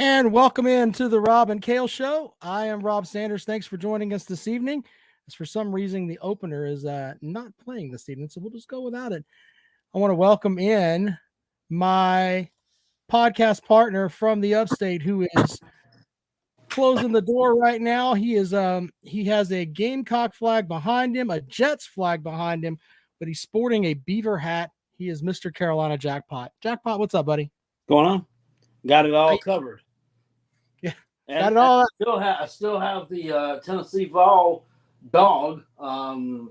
And welcome into the Rob and Kale Show. I am Rob Sanders. Thanks for joining us this evening. As for some reason, the opener is not playing this evening, so we'll just go without it. I want to welcome in my podcast partner from the upstate who is closing the door right now. He has a Gamecock flag behind him, a Jets flag behind him, but he's sporting a Beaver hat. He is Mr. Carolina Jackpot. Jackpot, what's up, buddy? Going on? Got it all covered. Yeah, and got it all. I still have the Tennessee Vol dog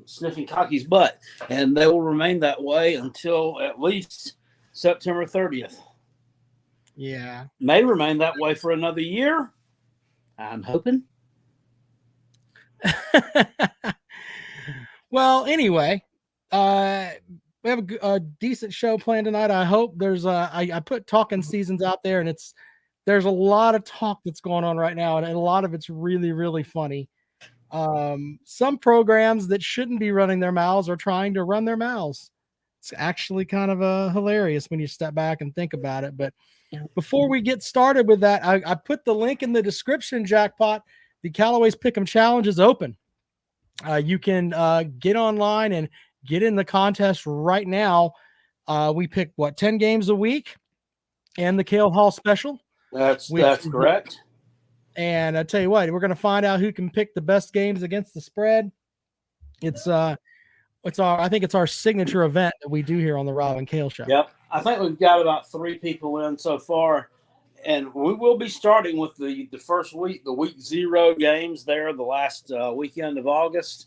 sniffing Cocky's butt, and they will remain that way until at least September 30th. Yeah, may remain that way for another year. I'm hoping. Well, anyway, we have a decent show planned tonight. I hope there's I put talking seasons out there, and there's a lot of talk that's going on right now, and a lot of it's really, really funny. Some programs that shouldn't be running their mouths are trying to run their mouths. It's actually kind of hilarious when you step back and think about it. But before we get started with that, I put the link in the description, Jackpot. The Callaway's Pick'em Challenge is open. You can get online and get in the contest right now. We pick 10 games a week and the Kale Hall special. That's correct. And I tell you what, we're going to find out who can pick the best games against the spread. I think it's our signature event that we do here on the Rob and Kale Show. Yep. I think we've got about 3 people in so far, and we will be starting with the first week, the week 0 games there, the last weekend of August.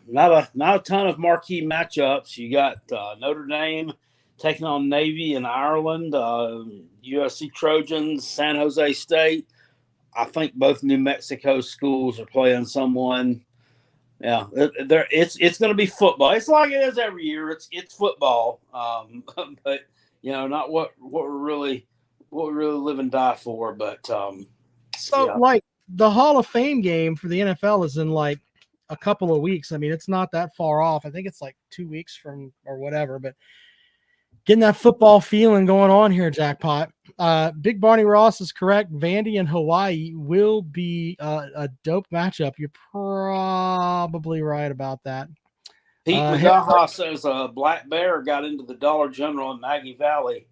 Not a ton of marquee matchups. You got Notre Dame taking on Navy in Ireland, USC Trojans, San Jose State. I think both New Mexico schools are playing someone. Yeah, it's going to be football. It's like it is every year. It's football, but not what we really live and die for. But like the Hall of Fame game for the NFL is in like a couple of weeks. I mean, it's not that far off. I think it's like 2 weeks from or whatever. But getting that football feeling going on here, Jackpot. Big Barney Ross is correct. Vandy and Hawaii will be a dope matchup. You're probably right about that. Pete McGaha says Black Bear got into the Dollar General in Maggie Valley.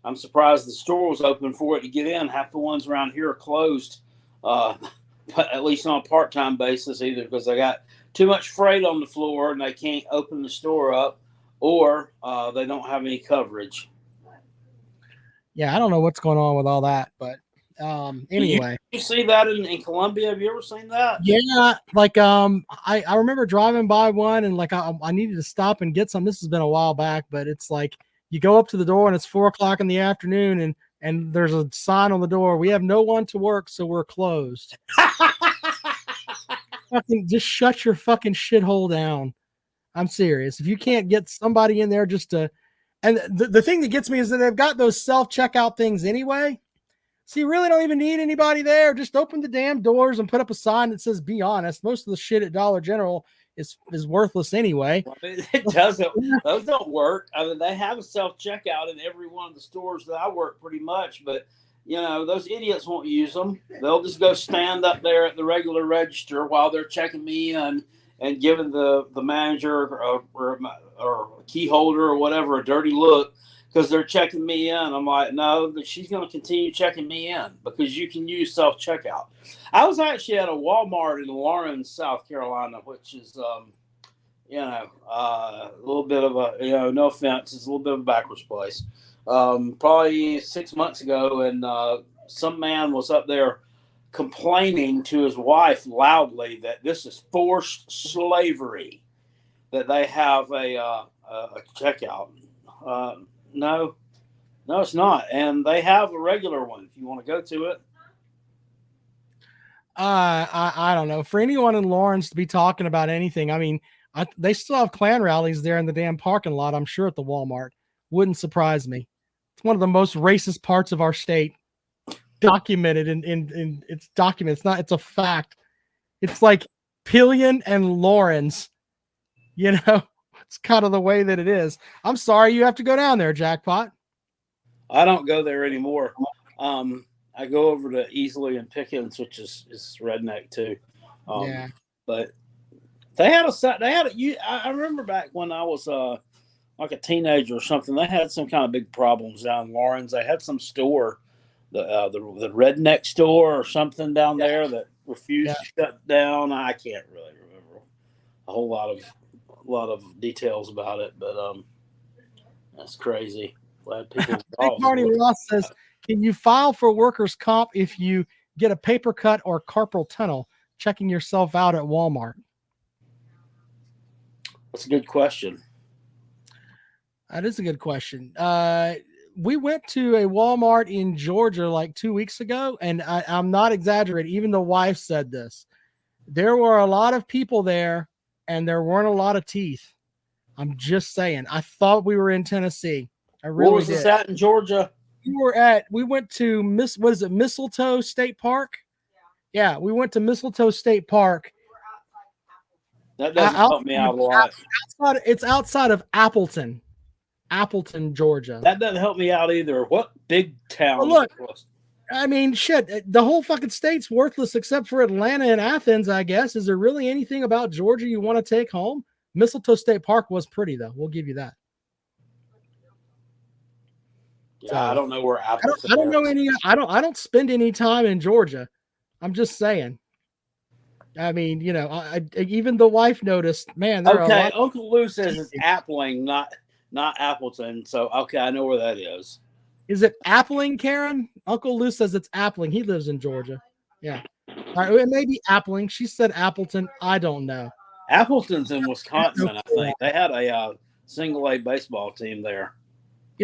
I'm surprised the store was open for it to get in. Half the ones around here are closed, but at least on a part-time basis either because they got too much freight on the floor and they can't open the store up, or they don't have any coverage. Yeah, I don't know what's going on with all that, but anyway. You see that in Columbia? Have you ever seen that? Yeah, like I remember driving by one and like I needed to stop and get some. This has been a while back, but it's like you go up to the door and it's 4:00 in the afternoon and there's a sign on the door. We have no one to work, so we're closed. Fucking just shut your fucking shithole down. I'm serious. If you can't get somebody in there just to, and the thing that gets me is that they've got those self-checkout things anyway. So you really don't even need anybody there. Just open the damn doors and put up a sign that says, be honest. Most of the shit at Dollar General is worthless anyway. Well, it doesn't. Those don't work. I mean, they have a self-checkout in every one of the stores that I work pretty much, but those idiots won't use them. They'll just go stand up there at the regular register while they're checking me in and giving the manager or key holder or whatever a dirty look because they're checking me in. I'm like, no, she's going to continue checking me in because you can use self-checkout. I was actually at a Walmart in Lawrence, South Carolina, which is, a little bit of a, no offense, it's a little bit of a backwards place. Probably 6 months ago, and some man was up there complaining to his wife loudly that this is forced slavery, that they have a checkout. No, it's not. And they have a regular one if you want to go to it. I don't know. For anyone in Lawrence to be talking about anything, I mean, they still have Klan rallies there in the damn parking lot, I'm sure, at the Walmart. Wouldn't surprise me. It's one of the most racist parts of our state. Documented in its documents. It's a fact. It's like Pillion and Lawrence. It's kind of the way that it is. I'm sorry you have to go down there, Jackpot. I don't go there anymore. I go over to Easley and Pickens, which is redneck too. Yeah. But they had I remember back when I was like a teenager or something. They had some kind of big problems down in Lawrence. They had some store, the redneck store or something down there that refused to shut down. I can't really remember a lot of details about it, but that's crazy. Glad people Big Marty Ross says, can you file for workers' comp if you get a paper cut or carpal tunnel checking yourself out at Walmart? That's a good question. That is a good question. We went to a Walmart in Georgia like 2 weeks ago, and I'm not exaggerating. Even the wife said this. There were a lot of people there, and there weren't a lot of teeth. I'm just saying. I thought we were in Tennessee. I really did. Where was this at in Georgia? We went to Mistletoe State Park? Yeah, we went to Mistletoe State Park. That doesn't help me out a lot. It's outside of Appleton, Georgia. That doesn't help me out either. What big town? Well, look, I mean, shit, the whole fucking state's worthless except for Atlanta and Athens, I guess. Is there really anything about Georgia you want to take home? Mistletoe State Park was pretty, though. We'll give you that. Yeah, so, I don't know where Appleton. I don't know any. I don't spend any time in Georgia. I'm just saying. I mean, you know, even the wife noticed. Man, okay. Uncle Lou says it's Appling, not Appleton. So okay, I know where that is. Is it Appling, Karen? Uncle Lou says it's Appling. He lives in Georgia. Yeah. All right, it may be Appling. She said Appleton. I don't know. Appleton's in Wisconsin, I think. They had a single A baseball team there.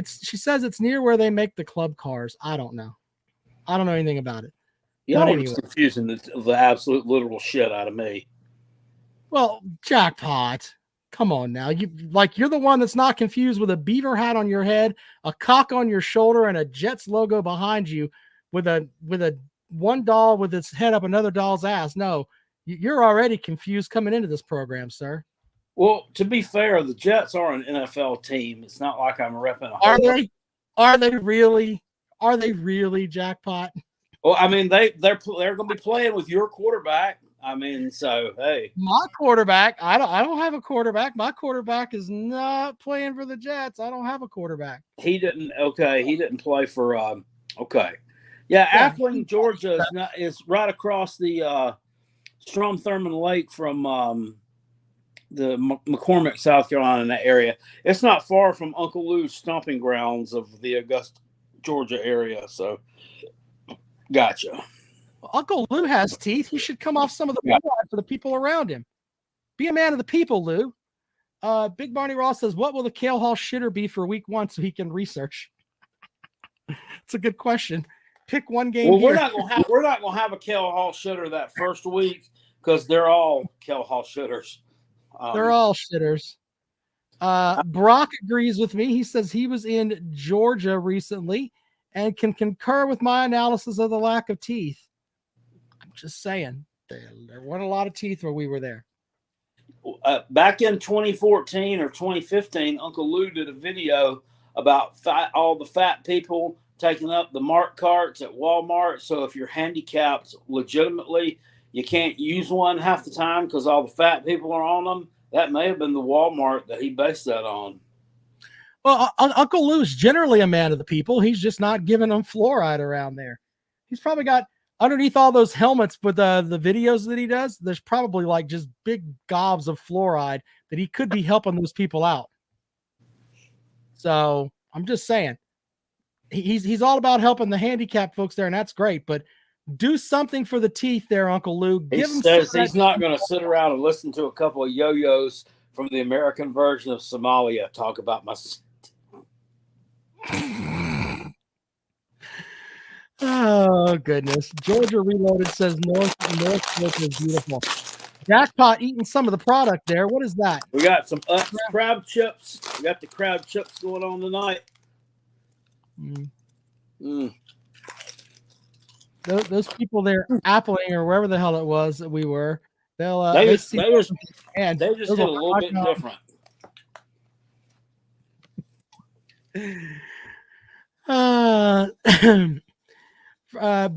She says it's near where they make the club cars. I don't know. I don't know anything about it. Y'all are confusing the absolute literal shit out of me. Well, jackpot. Come on now. You're the one that's not confused with a beaver hat on your head, a cock on your shoulder, and a Jets logo behind you with a one doll with its head up another doll's ass. No, you're already confused coming into this program, sir. Well, to be fair, the Jets are an NFL team. It's not like I'm repping. Are they? Are they really? Are they really, jackpot? Well, I mean, they're going to be playing with your quarterback. I mean, so hey, my quarterback. I don't have a quarterback. My quarterback is not playing for the Jets. I don't have a quarterback. He didn't. Okay, he didn't play for. Okay, yeah. Appling, Georgia is right across the Strom Thurmond Lake from the McCormick, South Carolina area. It's not far from Uncle Lou's stomping grounds of the Augusta, Georgia area. So. Gotcha. Well, Uncle Lou has teeth. He should come off some of the blood for the people around him. Be a man of the people, Lou. Big Barney Ross says, what will the Kale Hall shitter be for week 1 so he can research? It's a good question. Pick one game. Well, we're not gonna have a Kale Hall shitter that first week because they're all Kale Hall shitters. They're all shitters. Brock agrees with me. He says he was in Georgia recently and can concur with my analysis of the lack of teeth. I'm just saying, there weren't a lot of teeth where we were there. Back in 2014 or 2015, Uncle Lou did a video about all the fat people taking up the Mart carts at Walmart. So if you're handicapped legitimately, you can't use one half the time because all the fat people are on them. That may have been the Walmart that he based that on. Well, Uncle Lou's generally a man of the people. He's just not giving them fluoride around there. He's probably got underneath all those helmets with the videos that he does. There's probably like just big gobs of fluoride that he could be helping those people out. So I'm just saying, he's all about helping the handicapped folks there, and that's great. But do something for the teeth there, Uncle Lou. He says he's not going to sit around and listen to a couple of yo-yos from the American version of Somalia talk about my. Oh goodness! Georgia Reloaded says North is beautiful. Jackpot eating some of the product there. What is that? We got some crab chips. We got the crab chips going on tonight. Those people there, Appling or wherever the hell it was that we were, they just did a little bit different.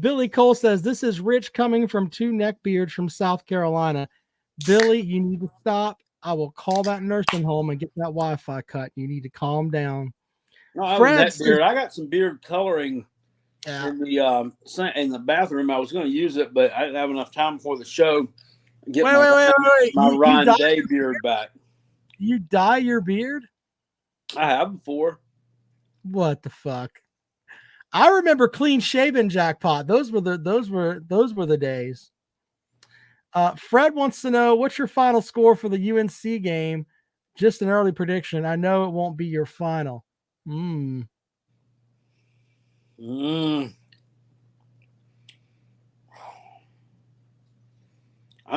Billy Cole says, this is Rich coming from two neckbeards from South Carolina. Billy, you need to stop. I will call that nursing home and get that Wi-Fi cut. You need to calm down. No, I have a Fred neck says, beard. I got some beard coloring yeah. in the bathroom. I was going to use it, but I didn't have enough time before the show to get Wait. my You Ryan Day beard back. You dye your beard? I have before. What the fuck? I remember clean shaven Jackpot. Those were the days. Fred wants to know, what's your final score for the UNC game? Just an early prediction. I know it won't be your final. I'm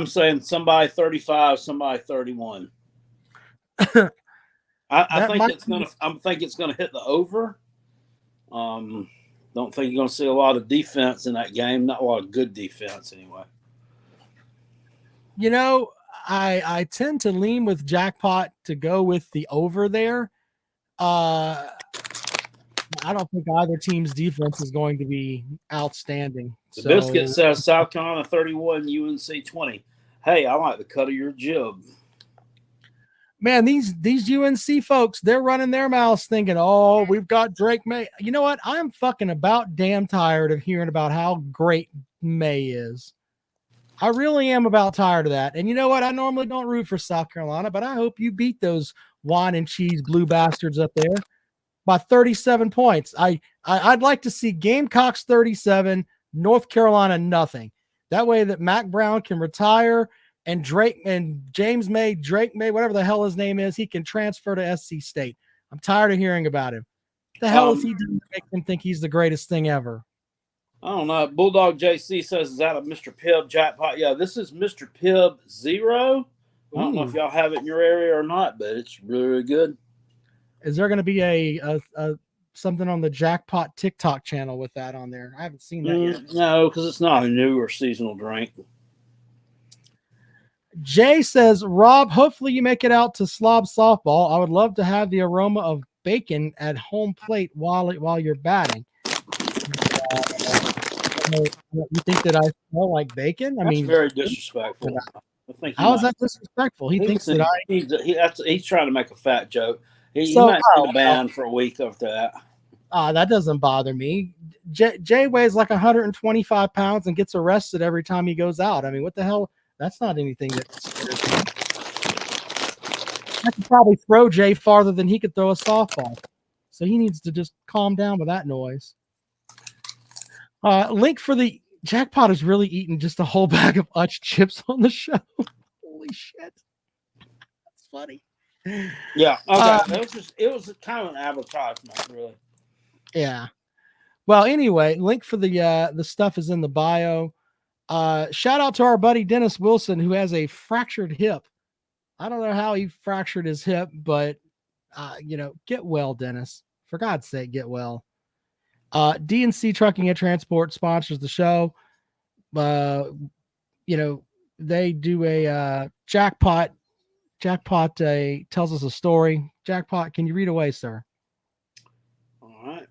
saying somebody 35, somebody 31. I think it's gonna hit the over. Don't think you're gonna see a lot of defense in that game. Not a lot of good defense anyway. You know, I tend to lean with Jackpot to go with the over there. I don't think either team's defense is going to be outstanding. The Biscuit says South Carolina 31, UNC 20. Hey, I like the cut of your jib. Man, these UNC folks, they're running their mouths thinking, oh, we've got Drake May. You know what? I'm fucking about damn tired of hearing about how great May is. I really am about tired of that. And you know what? I normally don't root for South Carolina, but I hope you beat those wine and cheese blue bastards up there by 37 points. I'd like to see Gamecocks 37, North Carolina nothing. That way that Mac Brown can retire and Drake May, whatever the hell his name is, he can transfer to SC State. I'm tired of hearing about him. The hell is he doing to make him think he's the greatest thing ever? I don't know. Bulldog JC says, is that a Mr. Pibb jackpot? Yeah, this is Mr. Pibb 0. I don't know if y'all have it in your area or not, but it's really, really good. Is there going to be a something on the Jackpot TikTok channel with that on there? I haven't seen that yet. No, because it's not a new or seasonal drink. Jay says, Rob, hopefully you make it out to Slob softball. I would love to have the aroma of bacon at home plate while you're batting. You think that I smell like bacon? That's very disrespectful. How is that disrespectful? He thinks that he's trying to make a fat joke. He might be banned for a week after that. That doesn't bother me. Jay weighs like 125 pounds and gets arrested every time he goes out. I mean, what the hell? That's not anything that scares me. I could probably throw Jay farther than he could throw a softball. So he needs to just calm down with that noise. Link for the Jackpot is really eating just a whole bag of Utz chips on the show. Holy shit. That's funny. Yeah. Okay. It was kind of an advertisement, really. Yeah. Well, anyway, link for the stuff is in the bio. Shout out to our buddy Dennis Wilson, who has a fractured hip. I don't know how he fractured his hip, but get well, Dennis. For God's sake, get well. DNC Trucking and Transport sponsors the show. They do a Jackpot. Jackpot tells us a story. Jackpot, can you read away, sir? All right.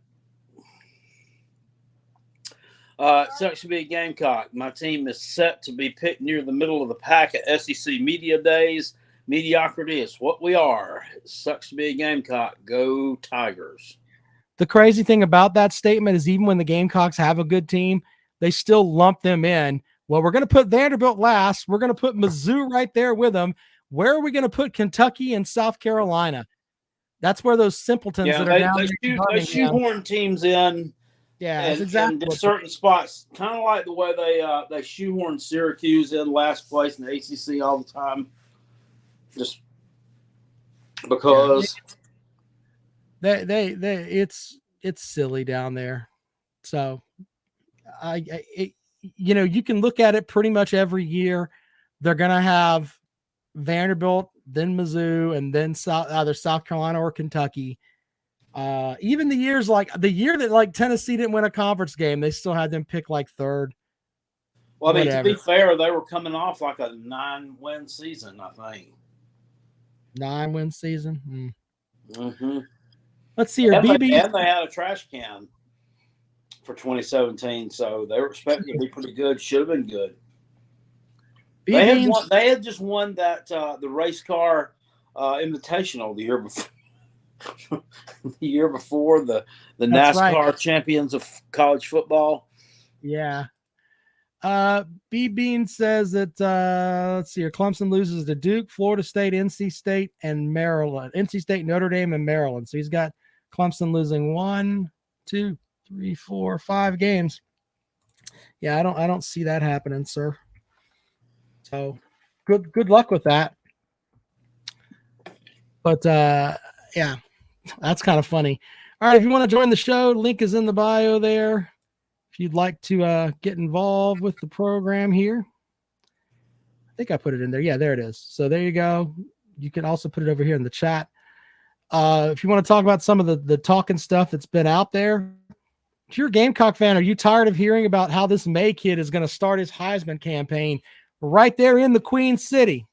Section B Gamecock. My team is set to be picked near the middle of the pack at SEC Media Days. Mediocrity is what we are. It sucks to be a Gamecock. Go Tigers. The crazy thing about that statement is even when the Gamecocks have a good team, they still lump them in. Well, we're going to put Vanderbilt last. We're going to put Mizzou right there with them. Where are we going to put Kentucky and South Carolina? That's where those simpletons that are down there. They shoehorn teams in. Yeah, that's exactly. In certain spots, kind of like the way they shoehorn Syracuse in last place in the ACC all the time. Just because it's silly down there. So you can look at it pretty much every year. They're gonna have Vanderbilt, then Mizzou, and then either South Carolina or Kentucky. Even the years like the year that like Tennessee didn't win a conference game, they still had them pick like third. Well, I mean, to be fair, they were coming off like a 9-win season, I think. 9-win season. Mm-hmm. Let's see here. And they had a trash can for 2017. So they were expected to be pretty good. Should have been good. B-Beans, They had just won that the race car invitational the year before. The year before the that's right. NASCAR champions of college football. Yeah. B-Bean says that let's see here. Clemson loses to Duke, Florida State, NC State, and Maryland. NC State, Notre Dame, and Maryland. So he's got Clemson losing 1, 2, 3, 4, 5 games. Yeah, I don't see that happening, sir. So good luck with that. But yeah, that's kind of funny. All right, if you want to join the show, link is in the bio there. If you'd like to get involved with the program here, I think I put it in there. Yeah, there it is. So there you go. You can also put it over here in the chat. If you want to talk about some of the talking stuff that's been out there, if you're a Gamecock fan, are you tired of hearing about how this May kid is going to start his Heisman campaign right there in the Queen City?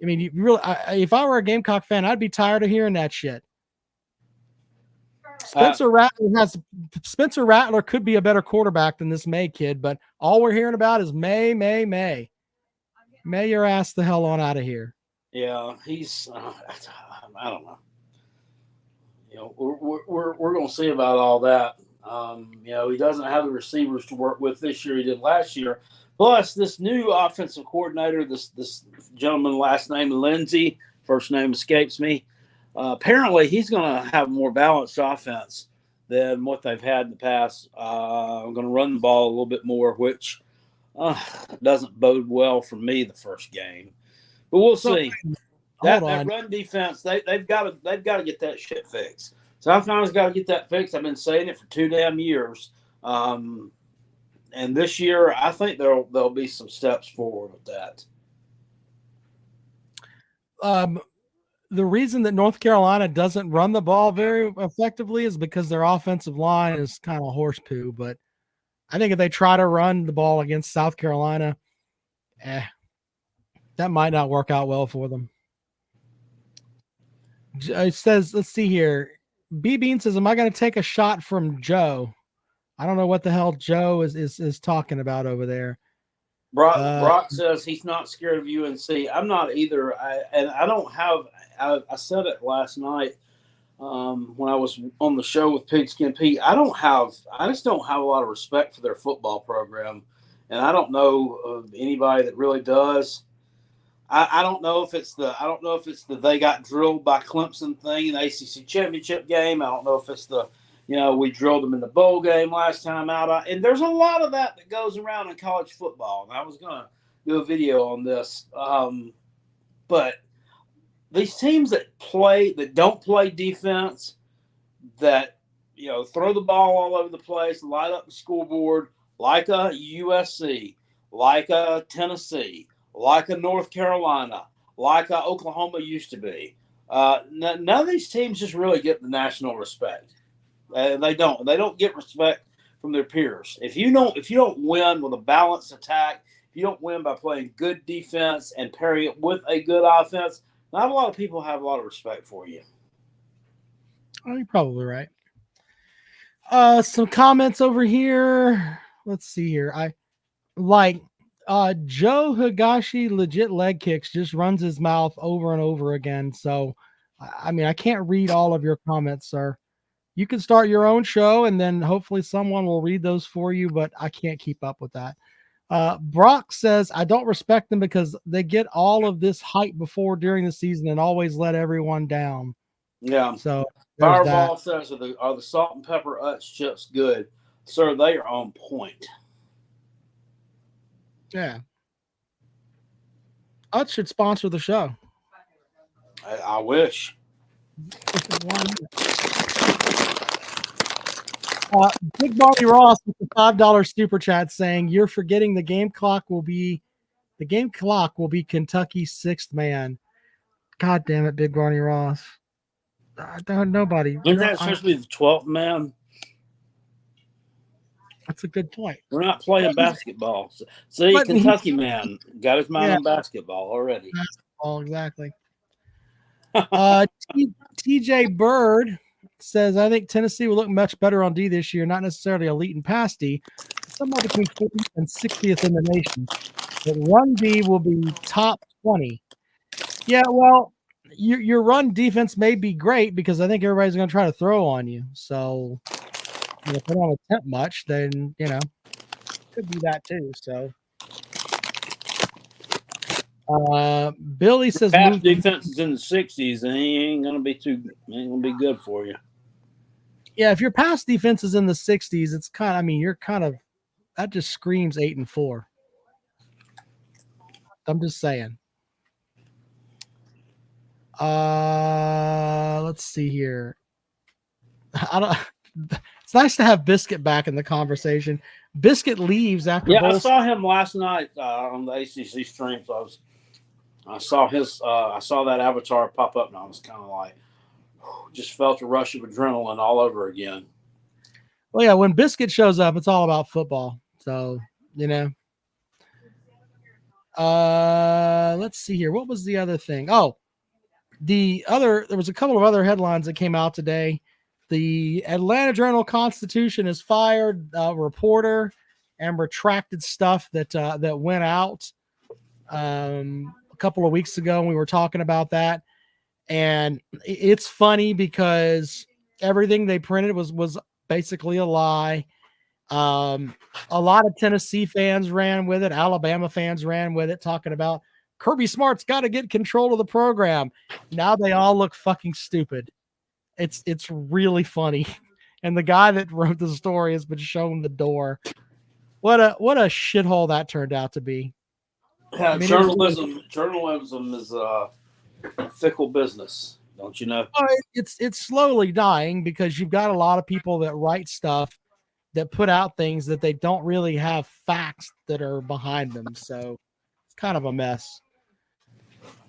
I mean, you really, if I were a Gamecock fan, I'd be tired of hearing that shit. Spencer Rattler could be a better quarterback than this May kid, but all we're hearing about is May. May your ass the hell on out of here. Yeah, he's I don't know. You know, we're going to see about all that. You know, he doesn't have the receivers to work with this year. He did last year. Plus, this new offensive coordinator, this gentleman, last name Lindsey, first name escapes me. Apparently, he's going to have more balanced offense than what they've had in the past. I'm going to run the ball a little bit more, which doesn't bode well for me the first game. But we'll see. That run defense, they've got to get that shit fixed. South Carolina's got to get that fixed. I've been saying it for 2 damn years. And this year, I think there'll be some steps forward with that. The reason that North Carolina doesn't run the ball very effectively is because their offensive line is kind of horse poo. But I think if they try to run the ball against South Carolina, that might not work out well for them. It says, let's see here. B-Bean says, am I going to take a shot from Joe? I don't know what the hell Joe is talking about over there. Brock says he's not scared of UNC. I'm not either. I said it last night when I was on the show with Pigskin Pete. I just don't have a lot of respect for their football program. And I don't know of anybody that really does. I don't know if it's the they got drilled by Clemson thing in the ACC championship game. I don't know if it's the, we drilled them in the bowl game last time out. And there's a lot of that goes around in college football. And I was going to do a video on this. But these teams that don't play defense, that, throw the ball all over the place, light up the scoreboard, like a USC, like a Tennessee, like a North Carolina, like a Oklahoma used to be. None of these teams just really get the national respect. They don't get respect from their peers. If you don't win with a balanced attack, if you don't win by playing good defense and pairing it with a good offense, not a lot of people have a lot of respect for you. Oh, you're probably right. Some comments over here. Let's see here. I like Joe Higashi legit leg kicks, just runs his mouth over and over again. So, I mean, I can't read all of your comments, sir. You can start your own show and then hopefully someone will read those for you, but I can't keep up with that. Brock says, I don't respect them because they get all of this hype before, during the season, and always let everyone down. Yeah. So Fireball says, are the salt and pepper Utz chips good? Sir, they are on point. Yeah. Utz should sponsor the show. I wish. Big Barney Ross with the $5 super chat saying, you're forgetting the game clock will be Kentucky's sixth man. God damn it, Big Barney Ross. Nobody. Isn't that supposed to be the 12th man? That's a good point. We're not playing basketball. See, Kentucky man got his mind on basketball already. Basketball, exactly. TJ Bird says, I think Tennessee will look much better on D this year, not necessarily elite in pass D, but somewhere between 40th and 60th in the nation. But run D will be top 20. Yeah, well, your run defense may be great because I think everybody's going to try to throw on you. So, if they don't attempt much, then, could be that too. So, Billy says Pass move. defense is in the 60s, and he ain't gonna be good for you. Yeah, if your pass defense is in the 60s, it's you're kind of that just screams 8-4. I'm just saying. Let's see here. I don't. It's nice to have Biscuit back in the conversation. Biscuit leaves after. Yeah, I saw him last night on the ACC stream. So I saw that avatar pop up, and I was kind of like, just felt a rush of adrenaline all over again. Well, yeah, when Biscuit shows up, it's all about football. So, let's see here. What was the other thing? Oh, there was a couple of other headlines that came out today. The Atlanta Journal-Constitution has fired a reporter and retracted stuff that went out a couple of weeks ago. And we were talking about that. And it's funny because everything they printed was basically a lie. A lot of Tennessee fans ran with it. Alabama fans ran with it, talking about Kirby Smart's got to get control of the program. Now they all look fucking stupid. It's really funny. And the guy that wrote the story has been shown the door. What a shithole that turned out to be. Journalism is fickle business, don't you know? It's slowly dying because you've got a lot of people that write stuff that put out things that they don't really have facts that are behind them. So it's kind of a mess.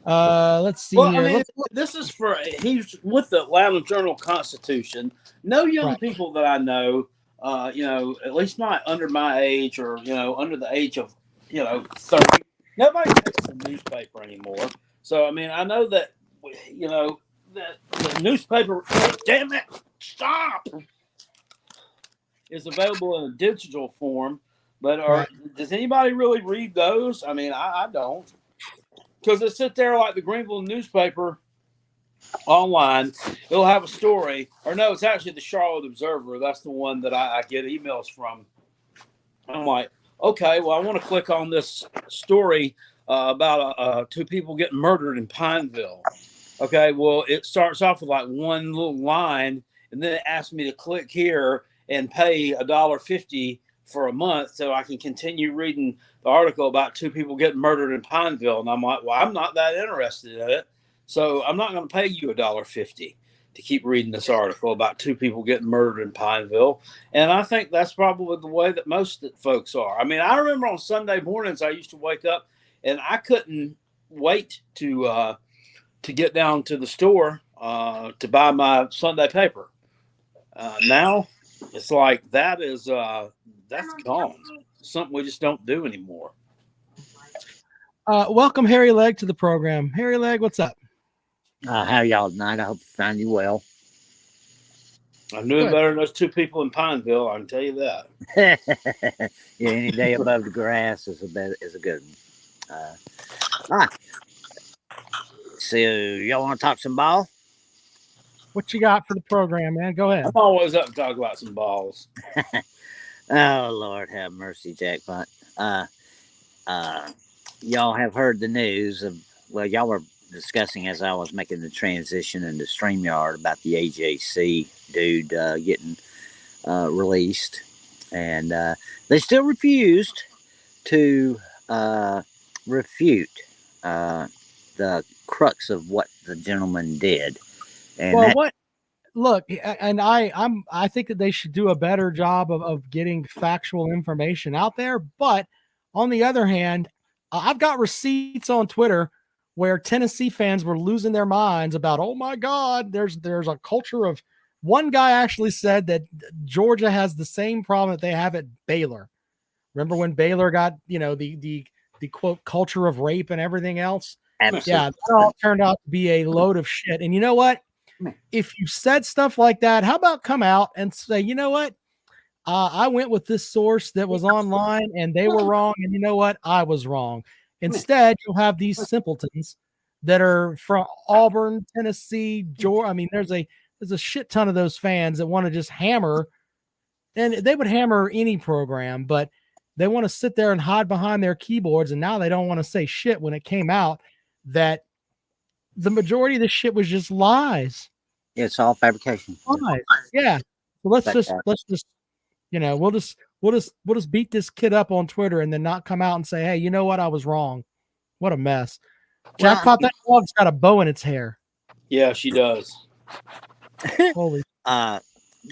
Let's see here. This is he's with the Atlanta Journal-Constitution. No young people that I know, at least not under my age or, under the age of, 30. Nobody takes the newspaper anymore. So, I know that, that the newspaper, damn it, stop, is available in a digital form. But does anybody really read those? I don't. Because it sit there like the Greenville newspaper online. It'll have a story. Or no, it's actually the Charlotte Observer. That's the one that I get emails from. I'm like, okay, well, I want to click on this story about 2 people getting murdered in Pineville. Okay, well, it starts off with like one little line, and then it asks me to click here and pay $1.50 for a month so I can continue reading the article about 2 people getting murdered in Pineville. And I'm like, well, I'm not that interested in it. So I'm not going to pay you $1.50 to keep reading this article about 2 people getting murdered in Pineville. And I think that's probably the way that most folks are. I remember on Sunday mornings, I used to wake up and I couldn't wait to get down to the store to buy my Sunday paper. Now it's like that's gone. Something we just don't do anymore. Welcome Harry Legg to the program. Harry Legg, what's up? How y'all tonight? I hope you find you well. I'm doing better than those 2 people in Pineville, I can tell you that. Yeah, any day above the grass is a good one. So y'all want to talk some ball? What you got for the program, man? Go ahead. I'm always up to talk about some balls. Oh, Lord have mercy, Jackpot. Y'all have heard the news of, y'all were discussing as I was making the transition into StreamYard about the AJC dude getting released. And they still refused to refute the crux of what the gentleman did. And look, and I think that they should do a better job of getting factual information out there. But on the other hand, I've got receipts on Twitter where Tennessee fans were losing their minds about, oh my God, there's a culture of, one guy actually said that Georgia has the same problem that they have at Baylor. Remember when Baylor got, the quote culture of rape and everything else? Absolutely. Yeah, that all turned out to be a load of shit. And you know what? if you said stuff like that, how about come out and say, you know what? I went with this source that was online and they were wrong. And you know what? I was wrong. Instead, you'll have these simpletons that are from Auburn, Tennessee, Georgia. I mean, there's a shit ton of those fans that want to just hammer, and they would hammer any program, but they want to sit there and hide behind their keyboards. And now they don't want to say shit when it came out that the majority of this shit was just lies. It's all fabrication. Lies. Yeah. So let's just we'll just beat this kid up on Twitter and then not come out and say, hey, you know what? I was wrong. What a mess. Jackpot, that dog's got a bow in its hair. Yeah, she does. Holy. The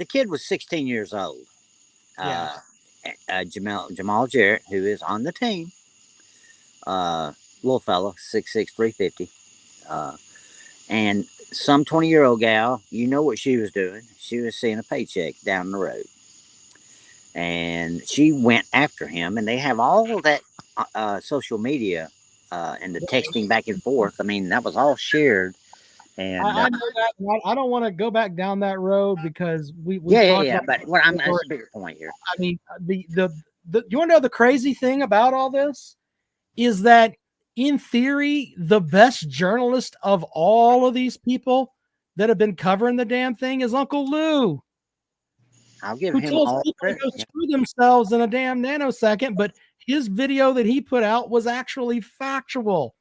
kid was 16 years old. Jamal Jarrett, who is on the team, little fella, 6'6", 350. And some 20-year-old gal, you know what she was doing. She was seeing a paycheck down the road. And she went after him, and they have all of that social media and the texting back and forth. I mean, that was all shared. And I know that. I don't want to go back down that road because we yeah. But what that's a bigger point here. I mean, the you want to know the crazy thing about all this is that in theory, the best journalist of all of these people that have been covering the damn thing is Uncle Lou. I'll give who him tells all people credit. to go screw themselves in a damn nanosecond, but his video that he put out was actually factual.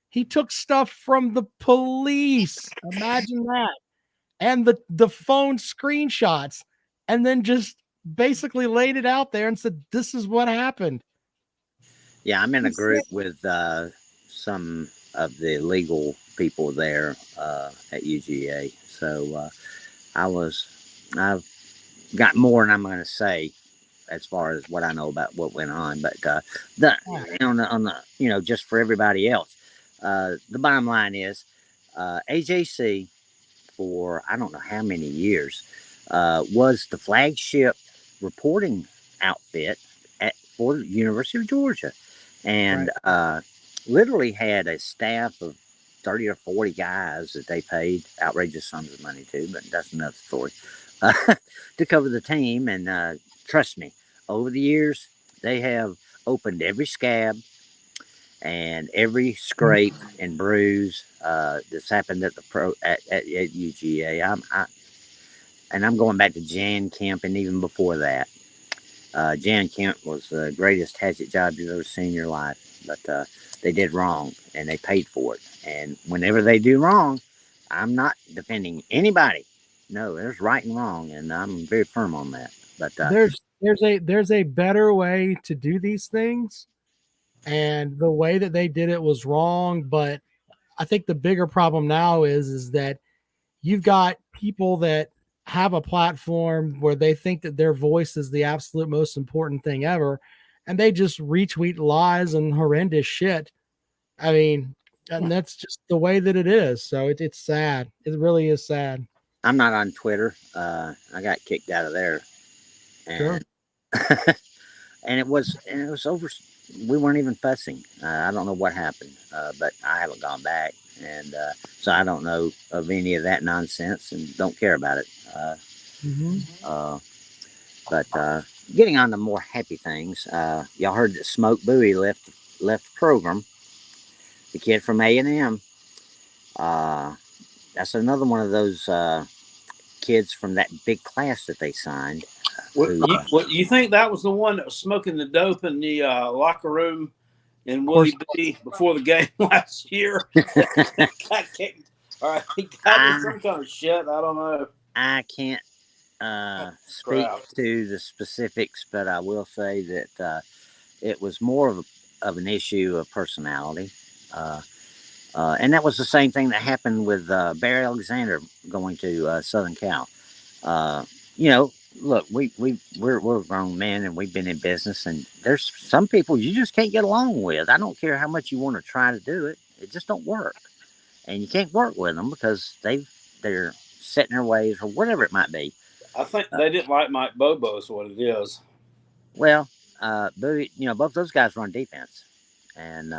He took stuff from the police. Imagine that. And the phone screenshots, and then just basically laid it out there and said, this is what happened. Yeah, I'm in a group with some of the legal people there at UGA. So I've got more than I'm going to say as far as what I know about what went on. But on the just for everybody else, the bottom line is AJC for I don't know how many years was the flagship reporting outfit for the University of Georgia, and literally had a staff of 30 or 40 guys that they paid outrageous sums of money to, but that's another story, to cover the team. And trust me, over the years, they have opened every scab and every scrape and bruise that's happened at at UGA. I'm going back to Jan Kemp, and even before that. Jan Kemp was the greatest hatchet job you've ever seen in your life, but they did wrong and they paid for it. And whenever they do wrong, I'm not defending anybody. No, there's right and wrong, and I'm very firm on that. But there's a better way to do these things, and the way that they did it was wrong. But I think the bigger problem now is that you've got people that have a platform where they think that their voice is the absolute most important thing ever, and they just retweet lies and horrendous shit. I mean, and that's just the way that it is. So it's sad. It really is sad. I'm not on Twitter. I got kicked out of there. And, sure. and it was over. We weren't even fussing. I don't know what happened, but I haven't gone back. And so I don't know of any of that nonsense and don't care about it. But getting on to more happy things, y'all heard that Smoke Bowie left the program. The kid from A&M. That's another one of those kids from that big class that they signed. You think that was the one that was smoking the dope in the locker room in Willie B before the game last year? Got kicked. All right, he got some kind of shit. I don't know. I can't speak to the specifics, but I will say that it was more of an issue of personality. And that was the same thing that happened with Barry Alexander going to Southern Cal. Look, we're grown men and we've been in business, and there's some people you just can't get along with. I don't care how much you want to try to do it; it just don't work, and you can't work with them because they're set in their ways or whatever it might be. I think they didn't like Mike Bobo is what it is. Well, both those guys run defense, and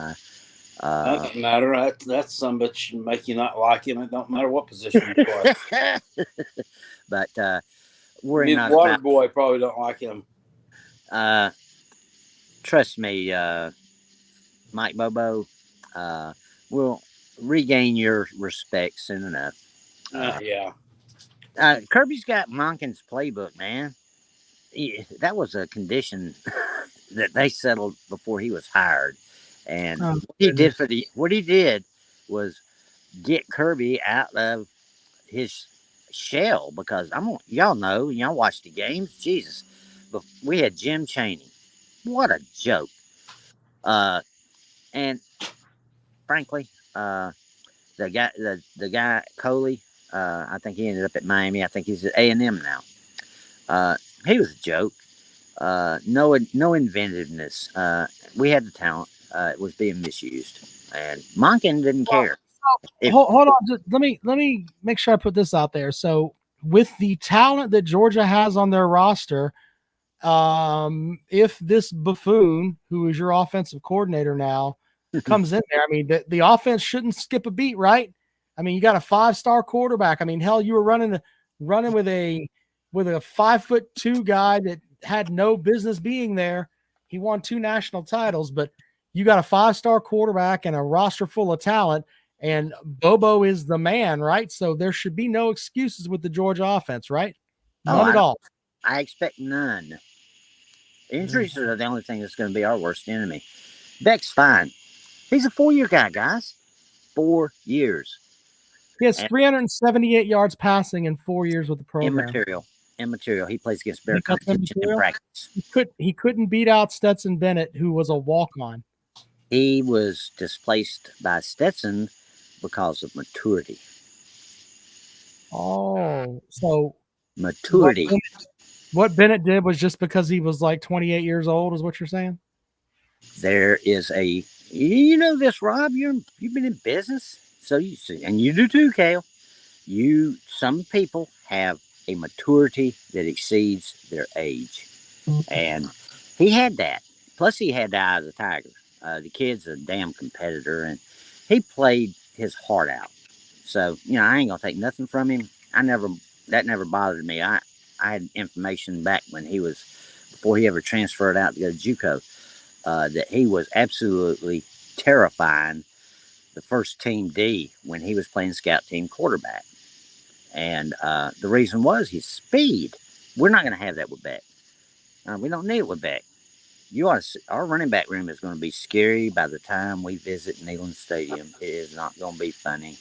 Doesn't matter. That's some bitch make you not like him. It don't matter what position you play. But we're Me, not Water about. Boy probably don't like him. Trust me, Mike Bobo. We'll regain your respect soon enough. Yeah. Kirby's got Monken's playbook, man. That was a condition that they settled before he was hired, and what he did was get Kirby out of his shell because y'all watch the games, Jesus. But we had Jim Chaney. What a joke! And frankly, the guy Coley, I think he ended up at Miami. I think he's at A&M now. He was a joke. No inventiveness. We had the talent. It was being misused, and Monken didn't care. Hold on, just let me make sure I put this out there. So, with the talent that Georgia has on their roster, if this buffoon, who is your offensive coordinator now, comes in there, I mean, the offense shouldn't skip a beat, right? I mean, you got a 5-star quarterback. I mean, hell, you were running with a 5'2" guy that had no business being there. He won 2 national titles, but you got a 5-star quarterback and a roster full of talent, and Bobo is the man, right? So there should be no excuses with the Georgia offense, right? None at all. I expect none. Injuries are the only thing that's going to be our worst enemy. Beck's fine. He's a 4-year guy, guys. 4 years. He has 378 yards passing in 4 years with the program. Immaterial. He plays against better competition in practice. He couldn't beat out Stetson Bennett, who was a walk-on. He was displaced by Stetson because of maturity. Oh, so maturity. What Bennett did was just because he was like 28 years old, is what you're saying? There is you know this, Rob. You've been in business, so you see, and you do too, Cale. Some people have a maturity that exceeds their age, and he had that. Plus, he had the eye of the tiger. The kid's a damn competitor, and he played his heart out. So I ain't gonna take nothing from him. That never bothered me. I had information back when before he ever transferred out to go to JUCO, that he was absolutely terrifying the first team D when he was playing scout team quarterback. And the reason was his speed. We're not going to have that with Beck. We don't need it with Beck. Our running back room is going to be scary by the time we visit Neyland Stadium. It is not going to be funny.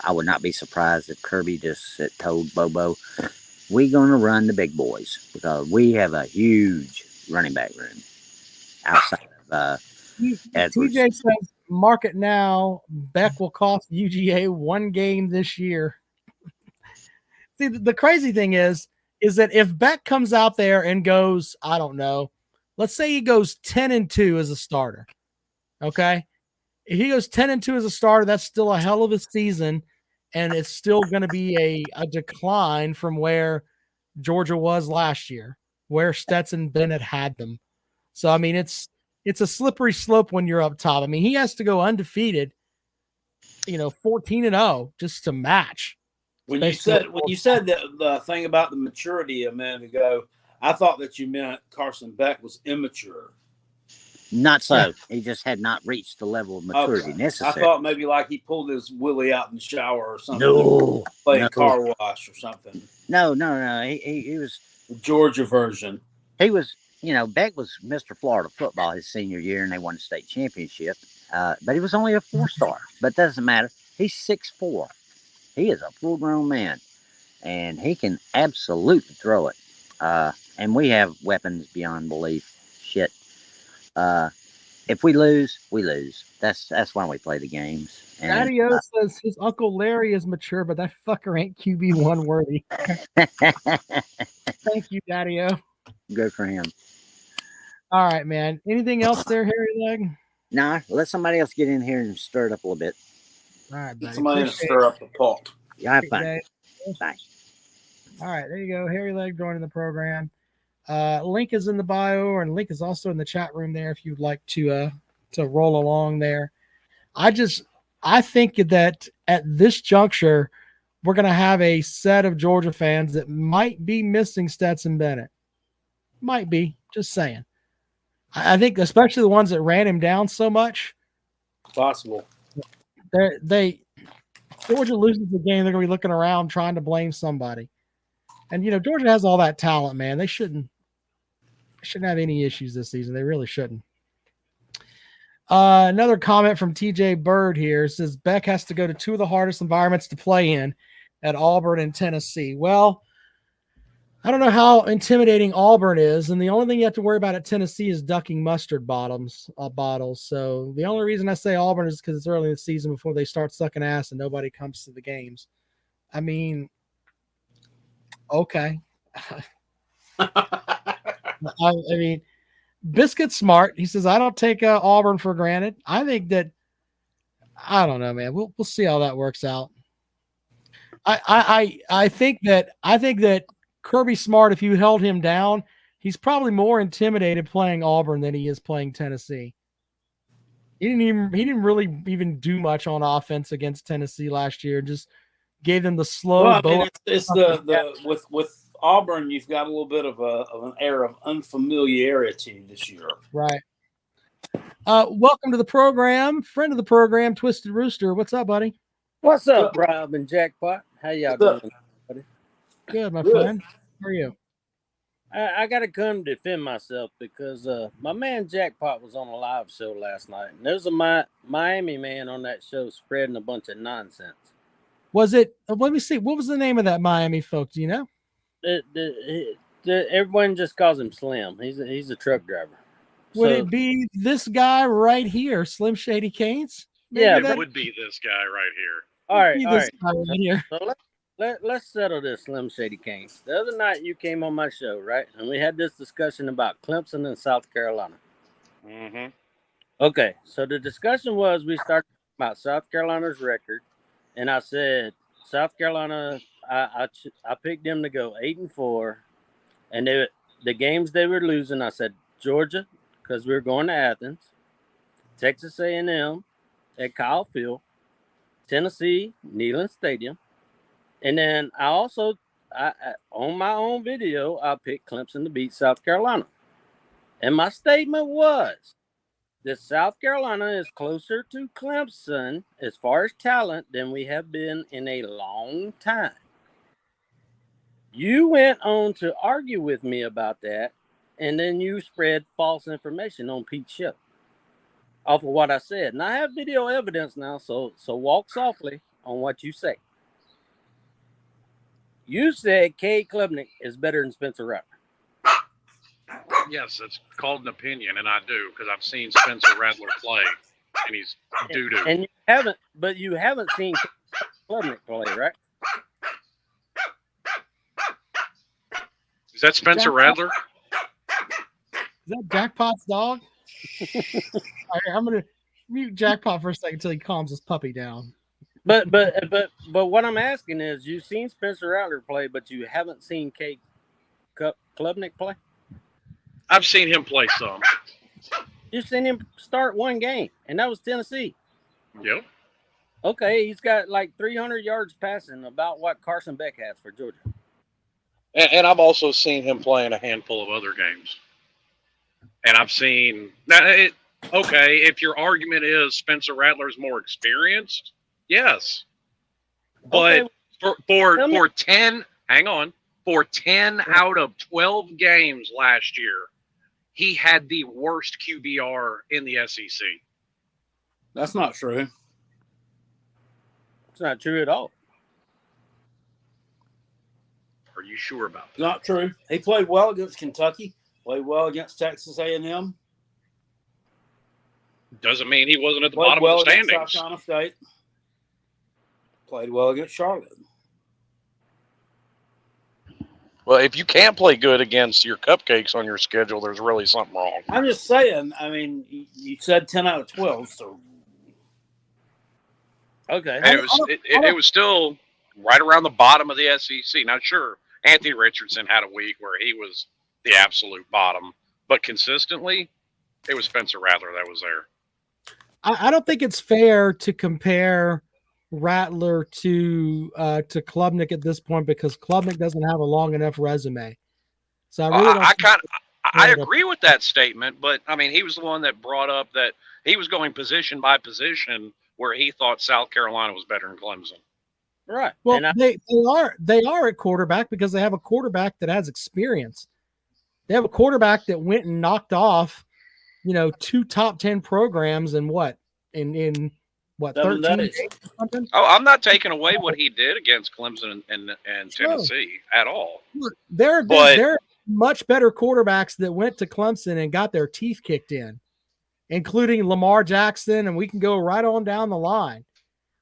I would not be surprised if Kirby just told Bobo, we're going to run the big boys because we have a huge running back room outside of Edwards. TJ says, mark it now. Beck will cost UGA 1 game this year. See, the crazy thing is that if Beck comes out there and goes, I don't know, let's say he goes 10-2 as a starter. Okay. If he goes 10-2 as a starter, that's still a hell of a season. And it's still going to be a decline from where Georgia was last year, where Stetson Bennett had them. So, I mean, it's a slippery slope when you're up top. I mean, he has to go undefeated, 14-0 just to match. When you said the thing about the maturity a minute ago, I thought that you meant Carson Beck was immature. Not so. Yeah. He just had not reached the level of maturity necessary. I thought maybe like he pulled his willy out in the shower or something. No. Playing car wash or something. No. He was the Georgia version. He was, Beck was Mr. Florida football his senior year, and they won the state championship. But he was only a 4-star. But that doesn't matter. He's 6'4". He is a full-grown man, and he can absolutely throw it. And we have weapons beyond belief. Shit. If we lose, we lose. That's why we play the games. Daddy-O says his Uncle Larry is mature, but that fucker ain't QB1 worthy. Thank you, Daddy-O. Good for him. All right, man. Anything else there, Harry Leg? Nah, let somebody else get in here and stir it up a little bit. All right, buddy. Somebody else stir up the pot. Yeah, have fun. Bye. All right, there you go. Harry Leg joining the program. Link is in the bio, and link is also in the chat room there if you'd like to roll along there. I think that at this juncture, we're going to have a set of Georgia fans that might be missing Stetson Bennett. Might be, just saying. I think especially the ones that ran him down so much. Possible. Georgia loses the game, they're going to be looking around trying to blame somebody. And Georgia has all that talent, man. They shouldn't have any issues this season. They really shouldn't. Another comment from TJ Bird here says Beck has to go to two of the hardest environments to play in at Auburn and Tennessee. Well, I don't know how intimidating Auburn is, and the only thing you have to worry about at Tennessee is ducking mustard bottles. So the only reason I say Auburn is because it's early in the season before they start sucking ass and nobody comes to the games. I mean, okay. I mean, Biscuit's smart. He says, I don't take Auburn for granted. I think that, I don't know, man. We'll see how that works out. I think that Kirby Smart, if you held him down, he's probably more intimidated playing Auburn than he is playing Tennessee. He didn't really even do much on offense against Tennessee last year. Just gave them the slow. Well, I mean, it's the with Auburn, you've got a little bit of an air of unfamiliarity this year. Right. Welcome to the program, friend of the program, Twisted Rooster. What's up, buddy? What's up, Rob and Jackpot? How y'all doing, buddy? Good, my friend. How are you? I got to come defend myself because my man Jackpot was on a live show last night, and there's a Miami man on that show spreading a bunch of nonsense. Was it? Let me see. What was the name of that Miami folk? Do you know? Everyone just calls him Slim. He's a truck driver. Would it be this guy right here, Slim Shady Canes? Yeah, it would be this guy right here. All right. Right here. So let's settle this, Slim Shady Canes. The other night you came on my show, right? And we had this discussion about Clemson and South Carolina. Mm-hmm. Okay, so the discussion was we started about South Carolina's record, and I said South Carolina. I picked them to go 8-4, and the games they were losing. I said Georgia because we were going to Athens, Texas A&M at Kyle Field, Tennessee Neyland Stadium, and then I also on my own video I picked Clemson to beat South Carolina, and my statement was that South Carolina is closer to Clemson as far as talent than we have been in a long time. You went on to argue with me about that, and then you spread false information on Pete's show off of what I said. And I have video evidence now, so walk softly on what you say. You said Cade Klubnik is better than Spencer Rattler. Yes, it's called an opinion, and I do because I've seen Spencer Rattler play, and he's doo-doo. And you haven't seen Klubnik play, right? Is that Spencer Rattler? Is that Jackpot's dog? All right, I'm gonna mute Jackpot for a second until he calms his puppy down. But what I'm asking is, you've seen Spencer Rattler play, but you haven't seen Cade Klubnik play. I've seen him play some. You've seen him start one game, and that was Tennessee. Yep. Okay, he's got like 300 yards passing, about what Carson Beck has for Georgia. And I've also seen him play in a handful of other games. And I've seen okay, if your argument is Spencer Rattler's more experienced, yes. But okay, for 10 out of 12 games last year, he had the worst QBR in the SEC. That's not true. It's not true at all. Are you sure about that? Not true. He played well against Kentucky. Played well against Texas A&M. Doesn't mean he wasn't at the Played bottom well of the against standings. South Carolina State. Played well against Charlotte. Well, if you can't play good against your cupcakes on your schedule, there's really something wrong. I'm just saying. I mean, you said 10 out of 12, so Okay. And it was still right around the bottom of the SEC. Now, sure, Anthony Richardson had a week where he was the absolute bottom, but consistently, it was Spencer Rattler that was there. I don't think it's fair to compare Rattler to Klubnik at this point because Klubnik doesn't have a long enough resume. So I really don't. I agree with that statement, but I mean, he was the one that brought up that he was going position by position where he thought South Carolina was better than Clemson. Right. Well, they are at quarterback because they have a quarterback that has experience. They have a quarterback that went and knocked off, 2 top 10 programs in what 7 13 days. days or something. Oh, I'm not taking away what he did against Clemson and Tennessee at all. Look, there are much better quarterbacks that went to Clemson and got their teeth kicked in, including Lamar Jackson, and we can go right on down the line.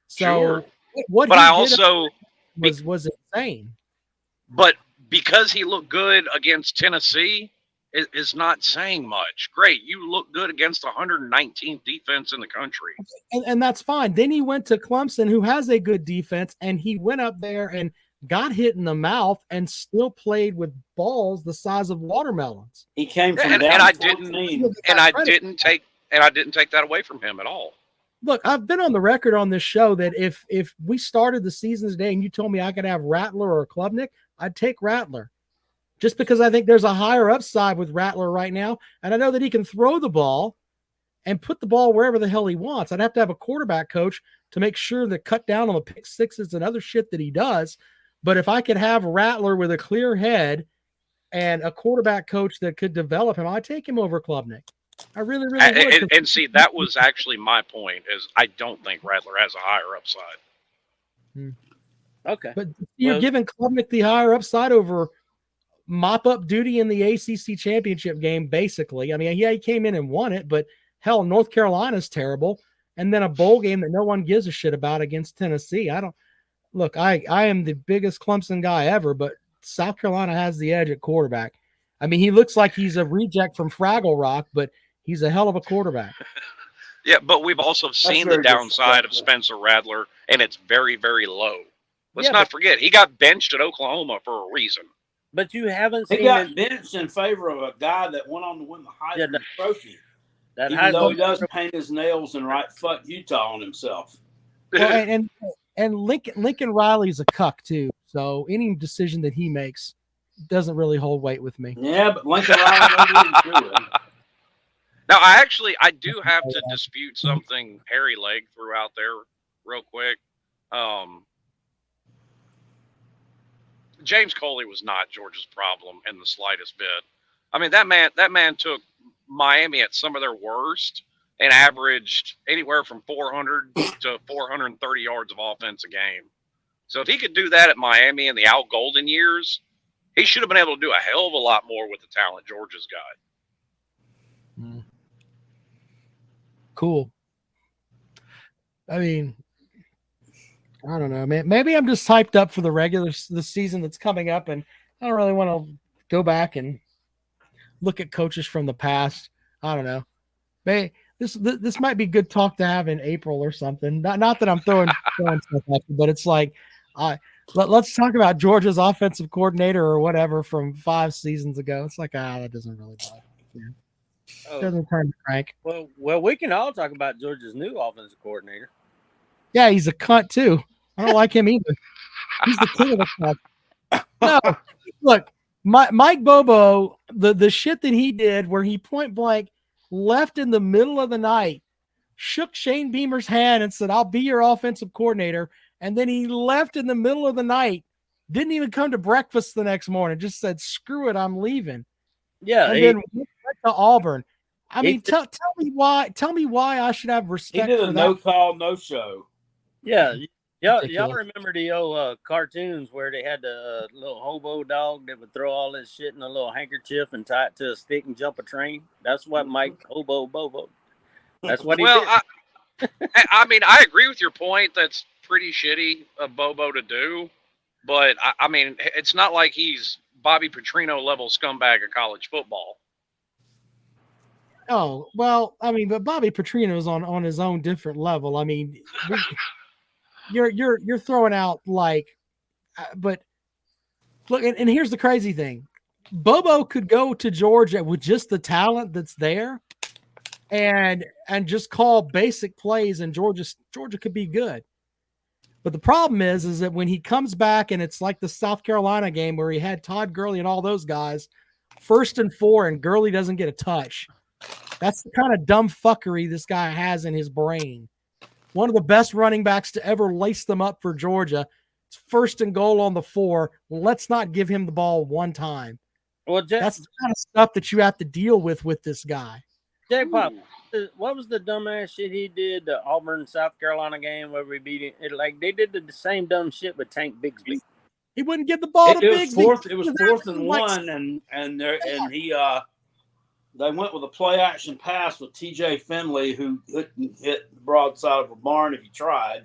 So Sure. what But he I did also was insane. But because he looked good against Tennessee is not saying much. Great, you look good against the 119th defense in the country. And that's fine. Then he went to Clemson, who has a good defense, and he went up there and got hit in the mouth and still played with balls the size of watermelons. He came from and down I 14. didn't take that away from him at all. Look, I've been on the record on this show that if we started the season today and you told me I could have Rattler or Klubnik, I'd take Rattler. Just because I think there's a higher upside with Rattler right now. And I know that he can throw the ball and put the ball wherever the hell he wants. I'd have to have a quarterback coach to make sure to cut down on the pick sixes and other shit that he does. But if I could have Rattler with a clear head and a quarterback coach that could develop him, I'd take him over Klubnik. I really, really would. And see, that was actually my point, is I don't think Rattler has a higher upside. Okay. But you're giving Klubnik the higher upside over mop-up duty in the ACC championship game, basically. I mean, yeah, he came in and won it, but hell, North Carolina's terrible. And then a bowl game that no one gives a shit about against Tennessee. I am the biggest Clemson guy ever, but South Carolina has the edge at quarterback. I mean, he looks like he's a reject from Fraggle Rock, but he's a hell of a quarterback. Yeah, but we've also seen the downside of Spencer Rattler, and it's very, very low. Let's not forget, he got benched at Oklahoma for a reason. But you haven't seen He got benched in favor of a guy that went on to win the Heisman Trophy. Even though he does paint his nails and write "fuck Utah" on himself. Well, and Lincoln Riley's a cuck too. So any decision that he makes doesn't really hold weight with me. Yeah, but Lincoln Riley. Now, I do have to dispute something Harry Legg threw out there real quick. James Coley was not Georgia's problem in the slightest bit. I mean, that man took Miami at some of their worst and averaged anywhere from 400 to 430 yards of offense a game. So if he could do that at Miami in the Al Golden years, he should have been able to do a hell of a lot more with the talent Georgia's got. Cool. I mean, I don't know, man. Maybe I'm just hyped up for the season that's coming up, and I don't really want to go back and look at coaches from the past. I don't know. This might be good talk to have in April or something. Not that I'm throwing stuff at you, but it's like, let's talk about Georgia's offensive coordinator or whatever from 5 seasons ago. It's like, that doesn't really bother me. Yeah. Doesn't turn the crank. Well, we can all talk about Georgia's new offensive coordinator. Yeah, he's a cunt too. I don't like him either. He's the king of the cunt. No, look, Mike Bobo, the shit that he did where he point blank left in the middle of the night, shook Shane Beamer's hand and said, "I'll be your offensive coordinator." And then he left in the middle of the night, didn't even come to breakfast the next morning, just said, "Screw it, I'm leaving." Yeah. And then went to Auburn. I mean, tell me why I should have respect. He did a no call, no show. Yeah. Y'all remember the old cartoons where they had the little hobo dog that would throw all this shit in a little handkerchief and tie it to a stick and jump a train? That's what Mike Hobo Bobo. That's what he did. I mean, I agree with your point. That's pretty shitty of Bobo to do. But, I mean, it's not like he's Bobby Petrino level scumbag of college football. Oh, well, I mean, but Bobby Petrino is on his own different level. I mean, you're throwing out like, but look, and here's the crazy thing. Bobo could go to Georgia with just the talent that's there and just call basic plays, and Georgia could be good. But the problem is that when he comes back and it's like the South Carolina game where he had Todd Gurley and all those guys, 1st and 4, and Gurley doesn't get a touch. That's the kind of dumb fuckery this guy has in his brain. One of the best running backs to ever lace them up for Georgia. It's 1st and goal on the 4. Let's not give him the ball one time. Well, That's the kind of stuff that you have to deal with this guy. J-Pop, what was the dumbass shit he did the Auburn South Carolina game where we beat it? Like they did the same dumb shit with Tank Bigsby. He wouldn't give the ball to Bigsby. It was 4th and 1, and he they went with a play action pass with T.J. Finley, who couldn't hit the broadside of a barn if he tried.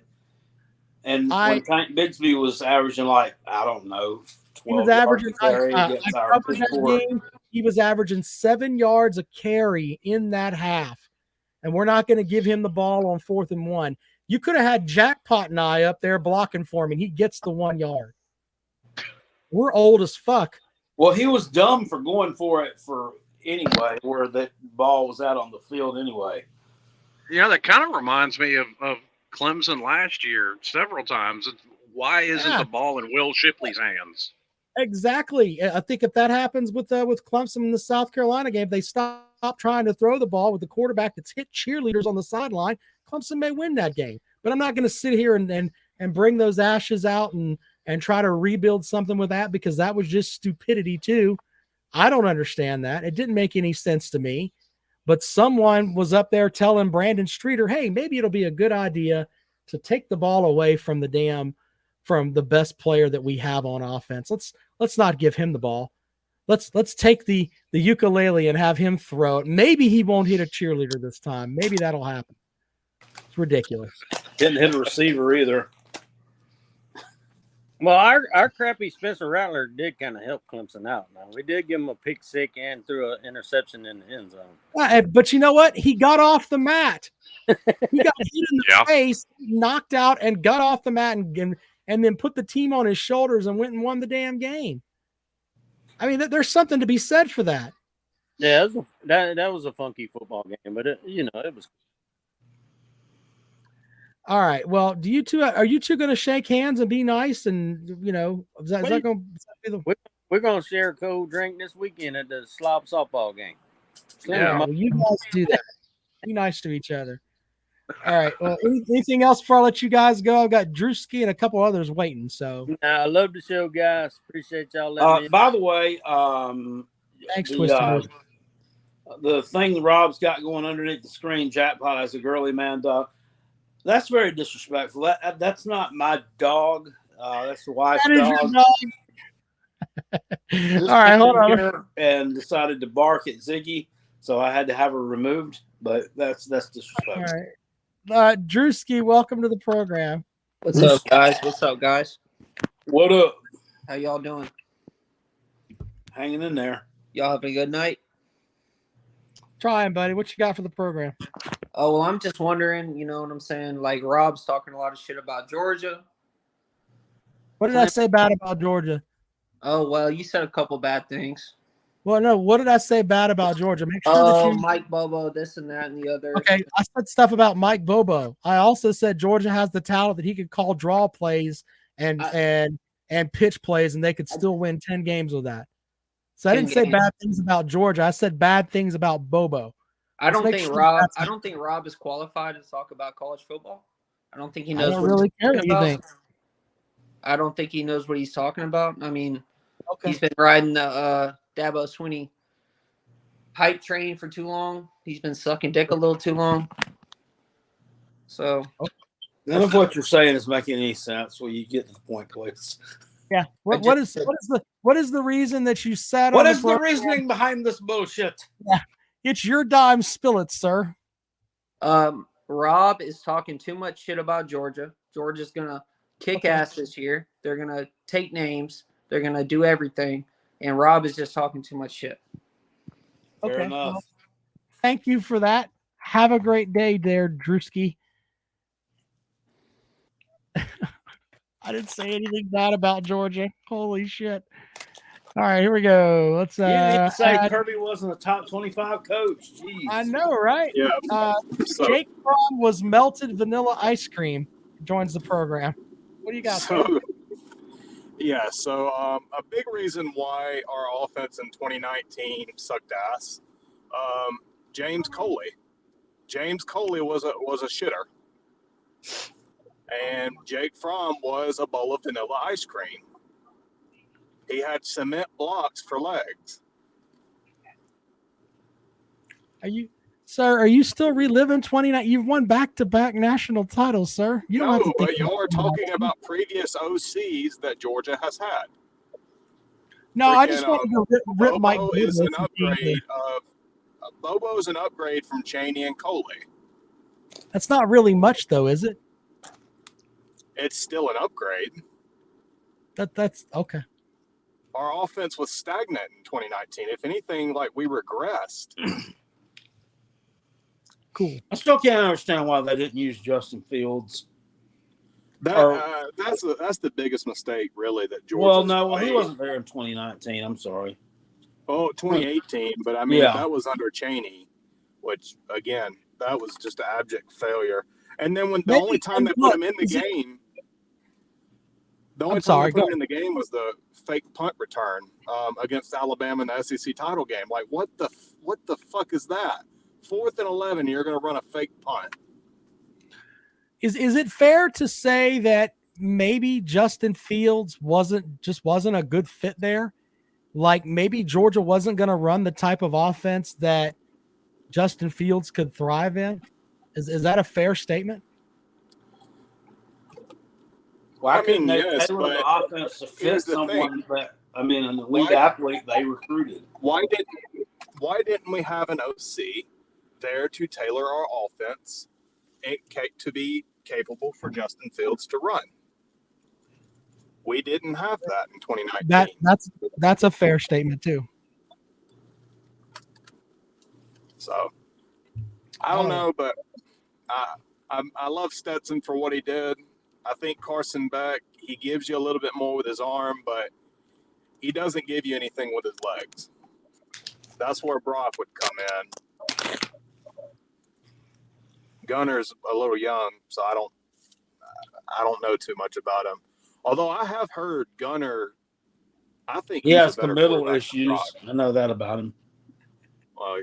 And when Tank Bigsby was averaging like, I don't know, 12 he was averaging game. He was averaging 7 yards a carry in that half. And we're not going to give him the ball on 4th and 1. You could have had Jackpot and I up there blocking for him, and he gets the 1 yard. We're old as fuck. Well, he was dumb for going for it for anyway, where the ball was out on the field anyway. Yeah, that kind of reminds me of Clemson last year several times. Why isn't the ball in Will Shipley's hands? Exactly. I think if that happens with Clemson in the South Carolina game, they stop trying to throw the ball with the quarterback that's hit cheerleaders on the sideline, Clemson may win that game. But I'm not going to sit here and bring those ashes out and try to rebuild something with that, because that was just stupidity too. I don't understand that. It didn't make any sense to me. But someone was up there telling Brandon Streeter, hey, maybe it'll be a good idea to take the ball away from the best player that we have on offense. Let's not give him the ball. Let's take the ukulele and have him throw it. Maybe he won't hit a cheerleader this time. Maybe that'll happen. It's ridiculous. Didn't hit a receiver either. Well, our crappy Spencer Rattler did kind of help Clemson out. Now we did give him a pick six and threw an interception in the end zone. But you know what? He got off the mat. He got hit in the face, knocked out, and got off the mat and then put the team on his shoulders and went and won the damn game. I mean, there's something to be said for that. Yeah, that was a funky football game, but it was. All right. Well, are you two going to shake hands and be nice? And is that going to be the? We're going to share a cold drink this weekend at the Slob softball game. Yeah, well, you guys do that. Be nice to each other. All right. Well, anything else before I let you guys go? I've got Drewski and a couple others waiting. So I love the show, guys. Appreciate y'all letting me. By the way, thanks, Twister. The thing Rob's got going underneath the screen, Jackpot has a girly man dog. That's very disrespectful. That's not my dog. That's the wife's dog. Your dog. All right, hold on. And decided to bark at Ziggy, so I had to have her removed. But that's disrespectful. All right. Drewski, welcome to the program. What's up, guys? What up? How y'all doing? Hanging in there. Y'all having a good night? Trying, buddy. What you got for the program? Oh, well, I'm just wondering, you know what I'm saying? Like, Rob's talking a lot of shit about Georgia. What did I say bad about Georgia? Oh, well, you said a couple bad things. Well, no, what did I say bad about Georgia? Make sure that you... Mike Bobo, this and that and the other. Okay, I said stuff about Mike Bobo. I also said Georgia has the talent that he could call draw plays and pitch plays, and they could still win 10 games with that. So I didn't say bad things about Georgia. I said bad things about Bobo. I don't think Rob is qualified to talk about college football. I don't think he knows. I don't really care what you think. I don't think he knows what he's talking about. I mean, he's been riding the Dabo Swinney hype train for too long. He's been sucking dick a little too long. So none of what you're saying is making any sense. Well, you get to the point, please. Yeah. What is the reason that you said? What is the reasoning behind this bullshit? Yeah. It's your dime, spill it, sir. Rob is talking too much shit about Georgia. Georgia's gonna kick ass this year. They're gonna take names. They're gonna do everything. And Rob is just talking too much shit. Fair enough. Well, thank you for that. Have a great day there, Drewski. I didn't say anything bad about Georgia. Holy shit. All right, here we go. Let's You didn't even say add- Kirby wasn't a top 25 coach. Jeez. I know, right? Yeah. So, Jake Fromm was melted vanilla ice cream. Joins the program. What do you got? so a big reason why our offense in 2019 sucked ass. James Coley. James Coley was a shitter, and Jake Fromm was a bowl of vanilla ice cream. He had cement blocks for legs. Are you still reliving 29? You've won back-to-back national titles, sir. You don't have to think but y'all are talking about previous OCs that Georgia has had. No, I just want to rip Mike. Bobo is an upgrade of Bobo's an upgrade from Chaney and Coley. That's not really much, though, is it? It's still an upgrade. That's okay. Our offense was stagnant in 2019. If anything, like we regressed. Cool. I still can't understand why they didn't use Justin Fields. That's the biggest mistake, really, that Georgia. Well, no, he wasn't there in 2019. I'm sorry. Oh, 2018, but I mean that was under Chaney, which again, that was just an abject failure. And then when the only time they put him in the game, in the game was the fake punt return against Alabama in the SEC title game. Like, what the fuck is that? 4th and 11, you're going to run a fake punt. Is it fair to say that maybe Justin Fields wasn't a good fit there? Like maybe Georgia wasn't going to run the type of offense that Justin Fields could thrive in? Is that a fair statement? Well, I couldn't tailor the offense to fit someone that, I mean, an elite athlete they recruited. Why didn't we have an OC there to tailor our offense to be capable for Justin Fields to run? We didn't have that in 2019. That's a fair statement too. So I don't know, but I love Stetson for what he did. I think Carson Beck, he gives you a little bit more with his arm, but he doesn't give you anything with his legs. That's where Brock would come in. Gunner's a little young, so I don't know too much about him. Although I have heard Gunner, I think he has committal issues. I know that about him. Well,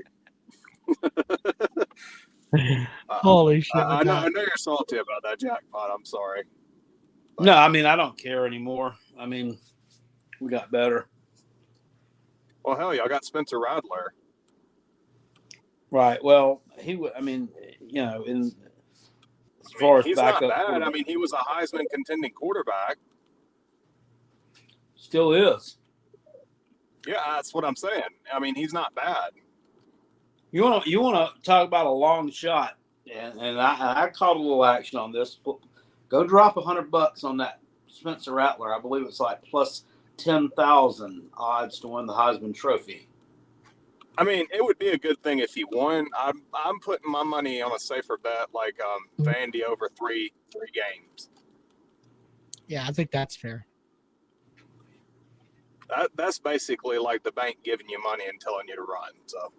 holy shit! I know you're salty about that jackpot. I'm sorry. But, no, I mean I don't care anymore. I mean, we got better. Well, hell, y'all got Spencer Rattler. Right. Well, he would. I mean, you know, as far as he's backup, not bad. I mean, he was a Heisman contending quarterback. Still is. Yeah, that's what I'm saying. I mean, he's not bad. You want to talk about a long shot, and I caught a little action on this. Go drop $100 on that Spencer Rattler. I believe it's like plus 10,000 odds to win the Heisman Trophy. I mean, it would be a good thing if he won. I'm putting my money on a safer bet, like Vandy over three games. Yeah, I think that's fair. That's basically like the bank giving you money and telling you to run. So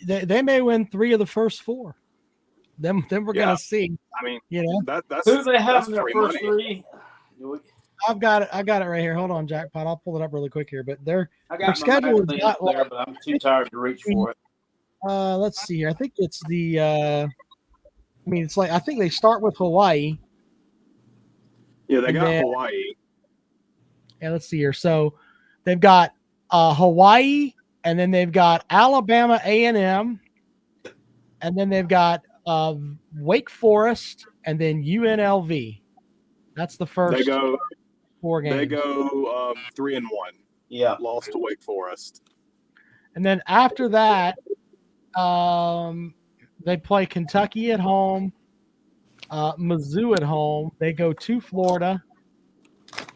they may win 3 of the first 4. Then we're gonna see. I mean, that's who do they have in their first money. 3? I got it right here. Hold on, Jackpot. I'll pull it up really quick here. But their schedule is not there, but I'm too tired to reach for it. Let's see here. I think it's the. I mean, it's like I think they start with Hawaii. Yeah, they got Hawaii. Yeah, let's see here. So they've got Hawaii, and then they've got Alabama A&M, and then they've got Wake Forest, and then UNLV. That's the first. They go 4 games. They go 3-1. Yeah, lost to Wake Forest. And then after that, they play Kentucky at home, Mizzou at home. They go to Florida.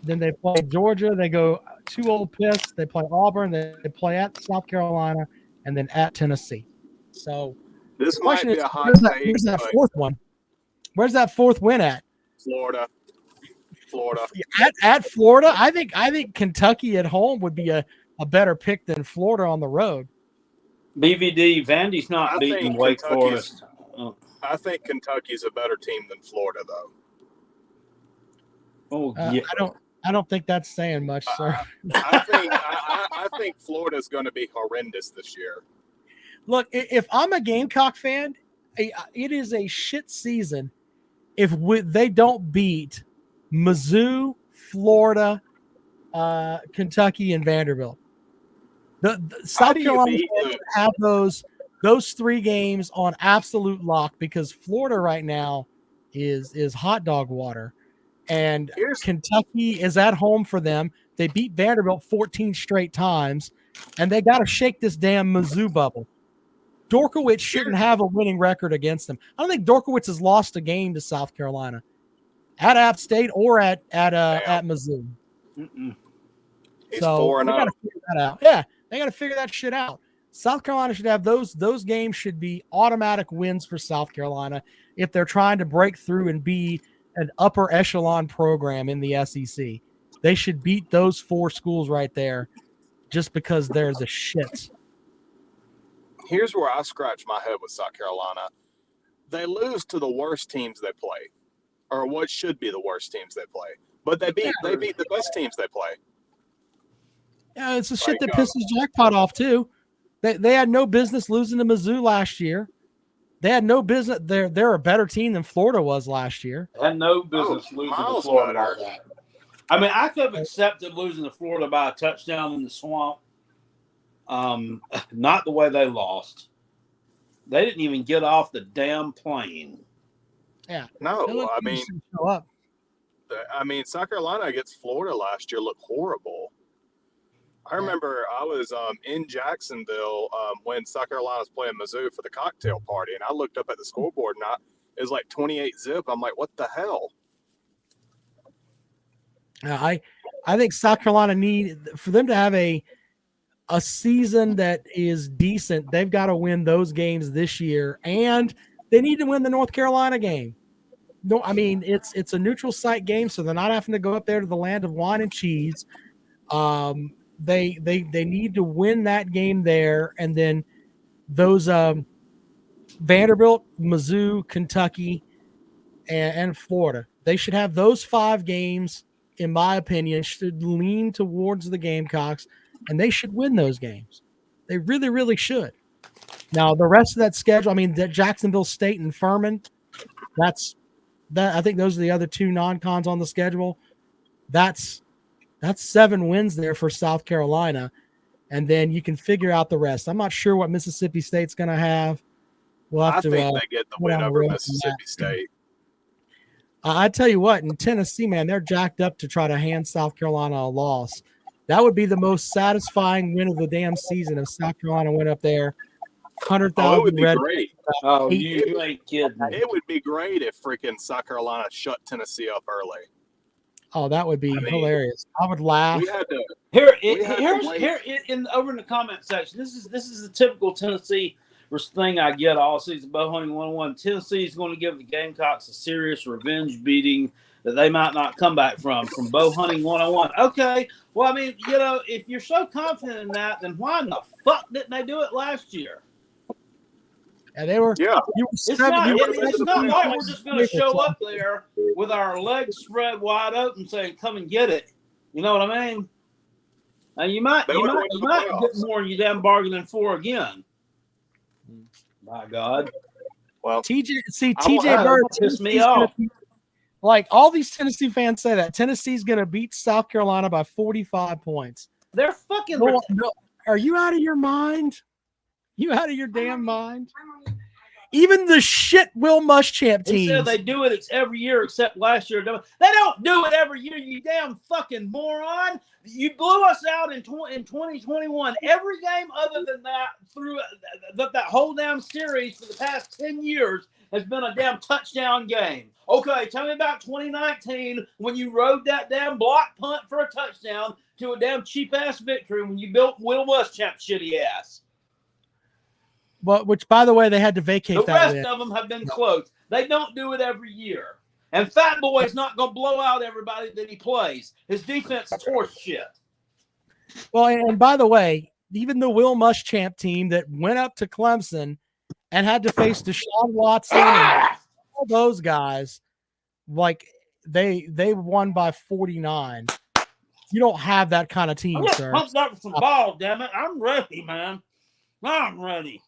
Then they play Georgia. They go to Ole Miss. They play Auburn. They play at South Carolina, and then at Tennessee. So this might be a hot take. Where's that 4th one? Where's that 4th win at? Florida. Florida. At Florida, I think Kentucky at home would be a better pick than Florida on the road. BVD, Vandy's not beating Wake Forest. I think Kentucky's a better team than Florida, though. Oh yeah, I don't think that's saying much, sir. I think Florida's going to be horrendous this year. Look, if I'm a Gamecock fan, it is a shit season if they don't beat Mizzou, Florida, Kentucky, and Vanderbilt. The South Carolina fans have those 3 games on absolute lock because Florida right now is hot dog water. And Kentucky is at home for them. They beat Vanderbilt 14 straight times, and they got to shake this damn Mizzou bubble. Dorkowitz shouldn't have a winning record against them. I don't think Dorkowitz has lost a game to South Carolina at App State or at Mizzou. He's so they got to figure that out. Yeah, they got to figure that shit out. South Carolina should have those games should be automatic wins for South Carolina if they're trying to break through and be an upper echelon program in the SEC. They should beat those 4 schools right there just because they're the shits. Here's where I scratch my head with South Carolina. They lose to the worst teams they play, or what should be the worst teams they play. But they beat the best teams they play. Yeah, it's the shit that pisses Jackpot off too. They had no business losing to Mizzou last year. They had no business. They're a better team than Florida was last year. They had no business losing to Florida like that. I mean, I could have accepted losing to Florida by a touchdown in the swamp. Not the way they lost. They didn't even get off the damn plane. Yeah. No, I mean, South Carolina against Florida last year looked horrible. I remember I was in Jacksonville when South Carolina was playing Mizzou for the cocktail party, and I looked up at the scoreboard, and it was like 28-zip. I'm like, what the hell? I think South Carolina for them to have a season that is decent, they've got to win those games this year, and they need to win the North Carolina game. No, I mean it's a neutral site game, so they're not having to go up there to the land of wine and cheese. They need to win that game there, and then those Vanderbilt, Mizzou, Kentucky, and Florida. They should have those 5 games, in my opinion, should lean towards the Gamecocks, and they should win those games. They really, really should. Now, the rest of that schedule, I mean, Jacksonville State and Furman, I think those are the other 2 non-cons on the schedule. That's 7 wins there for South Carolina, and then you can figure out the rest. I'm not sure what Mississippi State's going to have. I think they get the win over Mississippi State. I tell you what, in Tennessee, man, they're jacked up to try to hand South Carolina a loss. That would be the most satisfying win of the damn season if South Carolina went up there. 100,000 it would be red. great. Oh, you ain't kidding. It would be great if freaking South Carolina shut Tennessee up early. Oh, that would be hilarious. I would laugh. Here over in the comment section. This is the typical Tennessee thing I get all season. Bow hunting 101. Tennessee is going to give the Gamecocks a serious revenge beating that they might not come back from Bow hunting 101. Okay, well, I mean, if you're so confident in that, then why in the fuck didn't they do it last year? And they were. Yeah. It's not like we're just going to show up there with our legs spread wide open saying, come and get it. You know what I mean? And you might get more than you damn bargaining for again. My God. Well, TJ Bird pissed me off. Like all these Tennessee fans say that Tennessee's going to beat South Carolina by 45 points. They're fucking. No, are you out of your mind? You out of your damn mind? Even the shit Will Muschamp teams. They do it every year except last year. They don't do it every year, you damn fucking moron. You blew us out in 2021. Every game other than that through that whole damn series for the past 10 years has been a damn touchdown game. Okay, tell me about 2019 when you rode that damn block punt for a touchdown to a damn cheap-ass victory when you built Will Muschamp's shitty ass. But which, by the way, they had to vacate that. The rest of them have been close. They don't do it every year. And Fat Boy's not going to blow out everybody that he plays. His defense is horse shit. Well, and by the way, even the Will Muschamp team that went up to Clemson and had to face Deshaun Watson and all those guys, like they won by 49. You don't have that kind of team, I'm just sir. pumped up with some ball, damn it. I'm ready, man. I'm ready.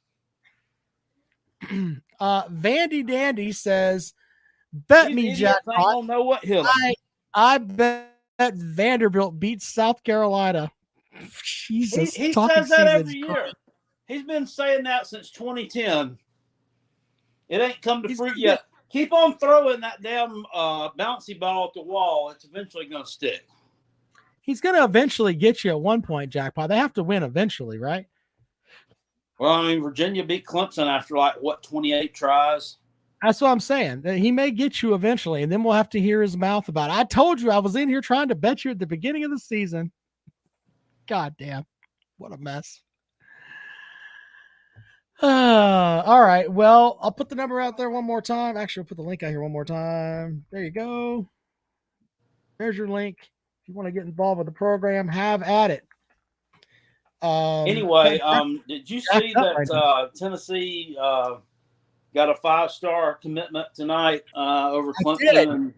Vandy Dandy says, bet me, Jack. I don't know what hit him. I bet Vanderbilt beats South Carolina. Jesus. He says that every year. He's been saying that since 2010. It ain't come to fruit yet. Keep on throwing that damn bouncy ball at the wall. It's eventually going to stick. He's going to eventually get you at one point, Jackpot. They have to win eventually, right? Well, I mean, Virginia beat Clemson after 28 tries. That's what I'm saying. He may get you eventually, and then we'll have to hear his mouth about it. I told you I was in here trying to bet you at the beginning of the season. God damn. What a mess. All right. Well, I'll put the number out there one more time. Actually, I'll put the link out here one more time. There you go. There's your link. If you want to get involved with the program, have at it. Anyway, did you see that Tennessee got a 5-star commitment tonight over Clemson?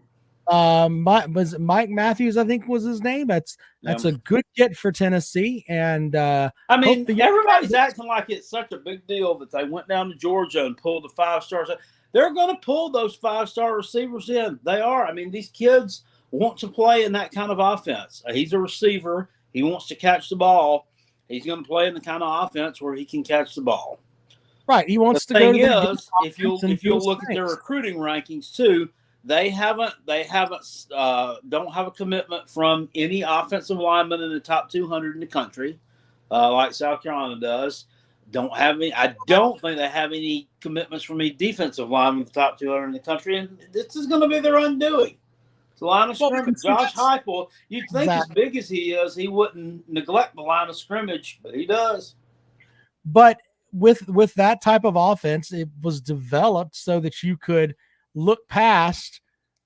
Was it Mike Matthews, I think was his name. That's a good get for Tennessee. And I mean, everybody's acting like it's such a big deal that they went down to Georgia and pulled the 5-stars. They're going to pull those 5-star receivers in. They are. I mean, these kids want to play in that kind of offense. He's a receiver. He wants to catch the ball. He's going to play in the kind of offense where he can catch the ball. Right. He wants to go to the if you'll look at their recruiting rankings too, they don't have a commitment from any offensive lineman in the top 200 in the country, like South Carolina does. I don't think they have any commitments from any defensive lineman in the top 200 in the country, and this is going to be their undoing. It's the line of scrimmage. Josh Heupel, you'd think as big as he is, he wouldn't neglect the line of scrimmage, but he does. But with that type of offense, it was developed so that you could look past,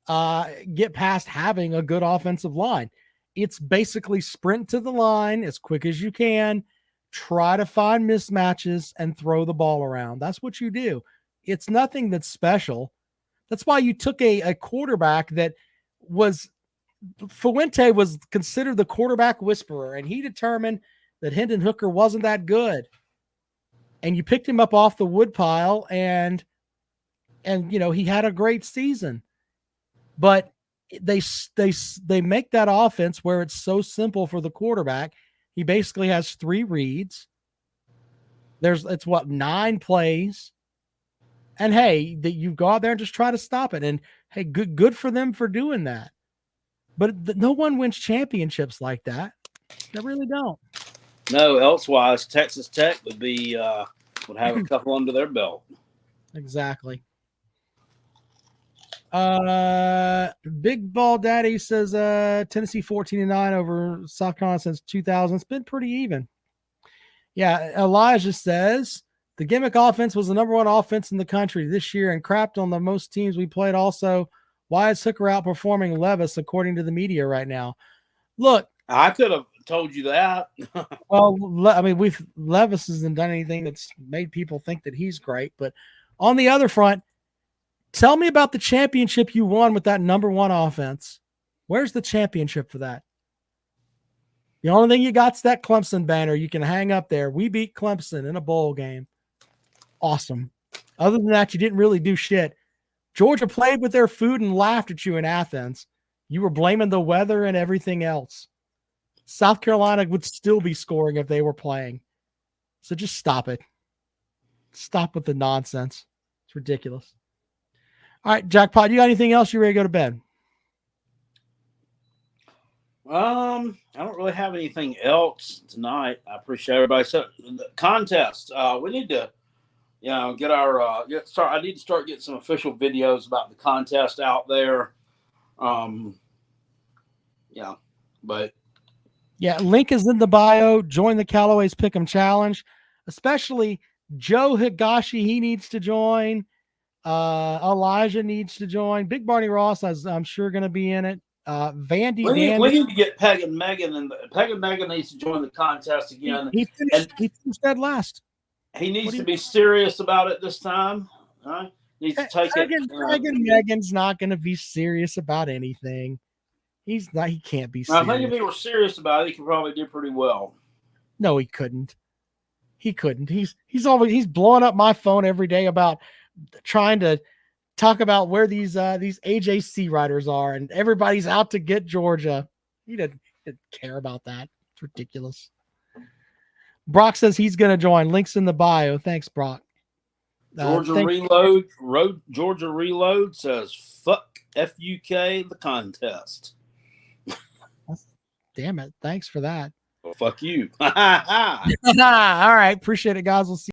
get past having a good offensive line. It's basically sprint to the line as quick as you can, try to find mismatches and throw the ball around. That's what you do. It's nothing that's special. That's why you took a quarterback that Fuente was considered the quarterback whisperer, and he determined that Hendon Hooker wasn't that good. And you picked him up off the woodpile, and he had a great season. But they make that offense where it's so simple for the quarterback. He basically has 3 reads. It's 9 plays. And hey, that you go out there and just try to stop it. And hey, good for them for doing that. But no one wins championships like that. They really don't. No, elsewise, Texas Tech would have a couple under their belt. Exactly. Big Ball Daddy says Tennessee 14-9 over South Carolina since 2000. It's been pretty even. Yeah, Elijah says the gimmick offense was the number 1 offense in the country this year and crapped on the most teams we played. Also, why is Hooker outperforming Levis according to the media right now? Look, I could have told you that. Well, I mean, Levis hasn't done anything that's made people think that he's great. But on the other front, tell me about the championship you won with that number 1 offense. Where's the championship for that? The only thing you got is that Clemson banner you can hang up there. We beat Clemson in a bowl game. Awesome. Other than that, you didn't really do shit. Georgia played with their food and laughed at you in Athens. You were blaming the weather and everything else. South Carolina would still be scoring if they were playing. So just stop it. Stop with the nonsense. It's ridiculous. All right, Jackpot, you got anything else? You ready to go to bed? I don't really have anything else tonight. I appreciate everybody. So the contest, we need to, get our I need to start getting some official videos about the contest out there. Link is in the bio. Join the Callaway's Pick'em Challenge, especially Joe Higashi. He needs to join. Elijah needs to join. Big Barney Ross, I'm sure, going to be in it. Vandy We Dandy. need to get Peg and Megan, and Peg and Megan needs to join the contest again. He finished dead last. He needs to be serious about it this time. Right? Needs to take Peg and Megan's not going to be serious about anything. He's not. He can't be serious. I think if he were serious about it, he could probably do pretty well. No, he couldn't. He couldn't. He's blowing up my phone every day about trying to talk about where these AJC riders are, and everybody's out to get Georgia. He didn't care about that. It's ridiculous. Brock says he's going to join. Links in the bio. Thanks, Brock. Georgia Reload says fuck FUK the contest. Damn it. Thanks for that. Well, fuck you. All right. Appreciate it, guys. We'll see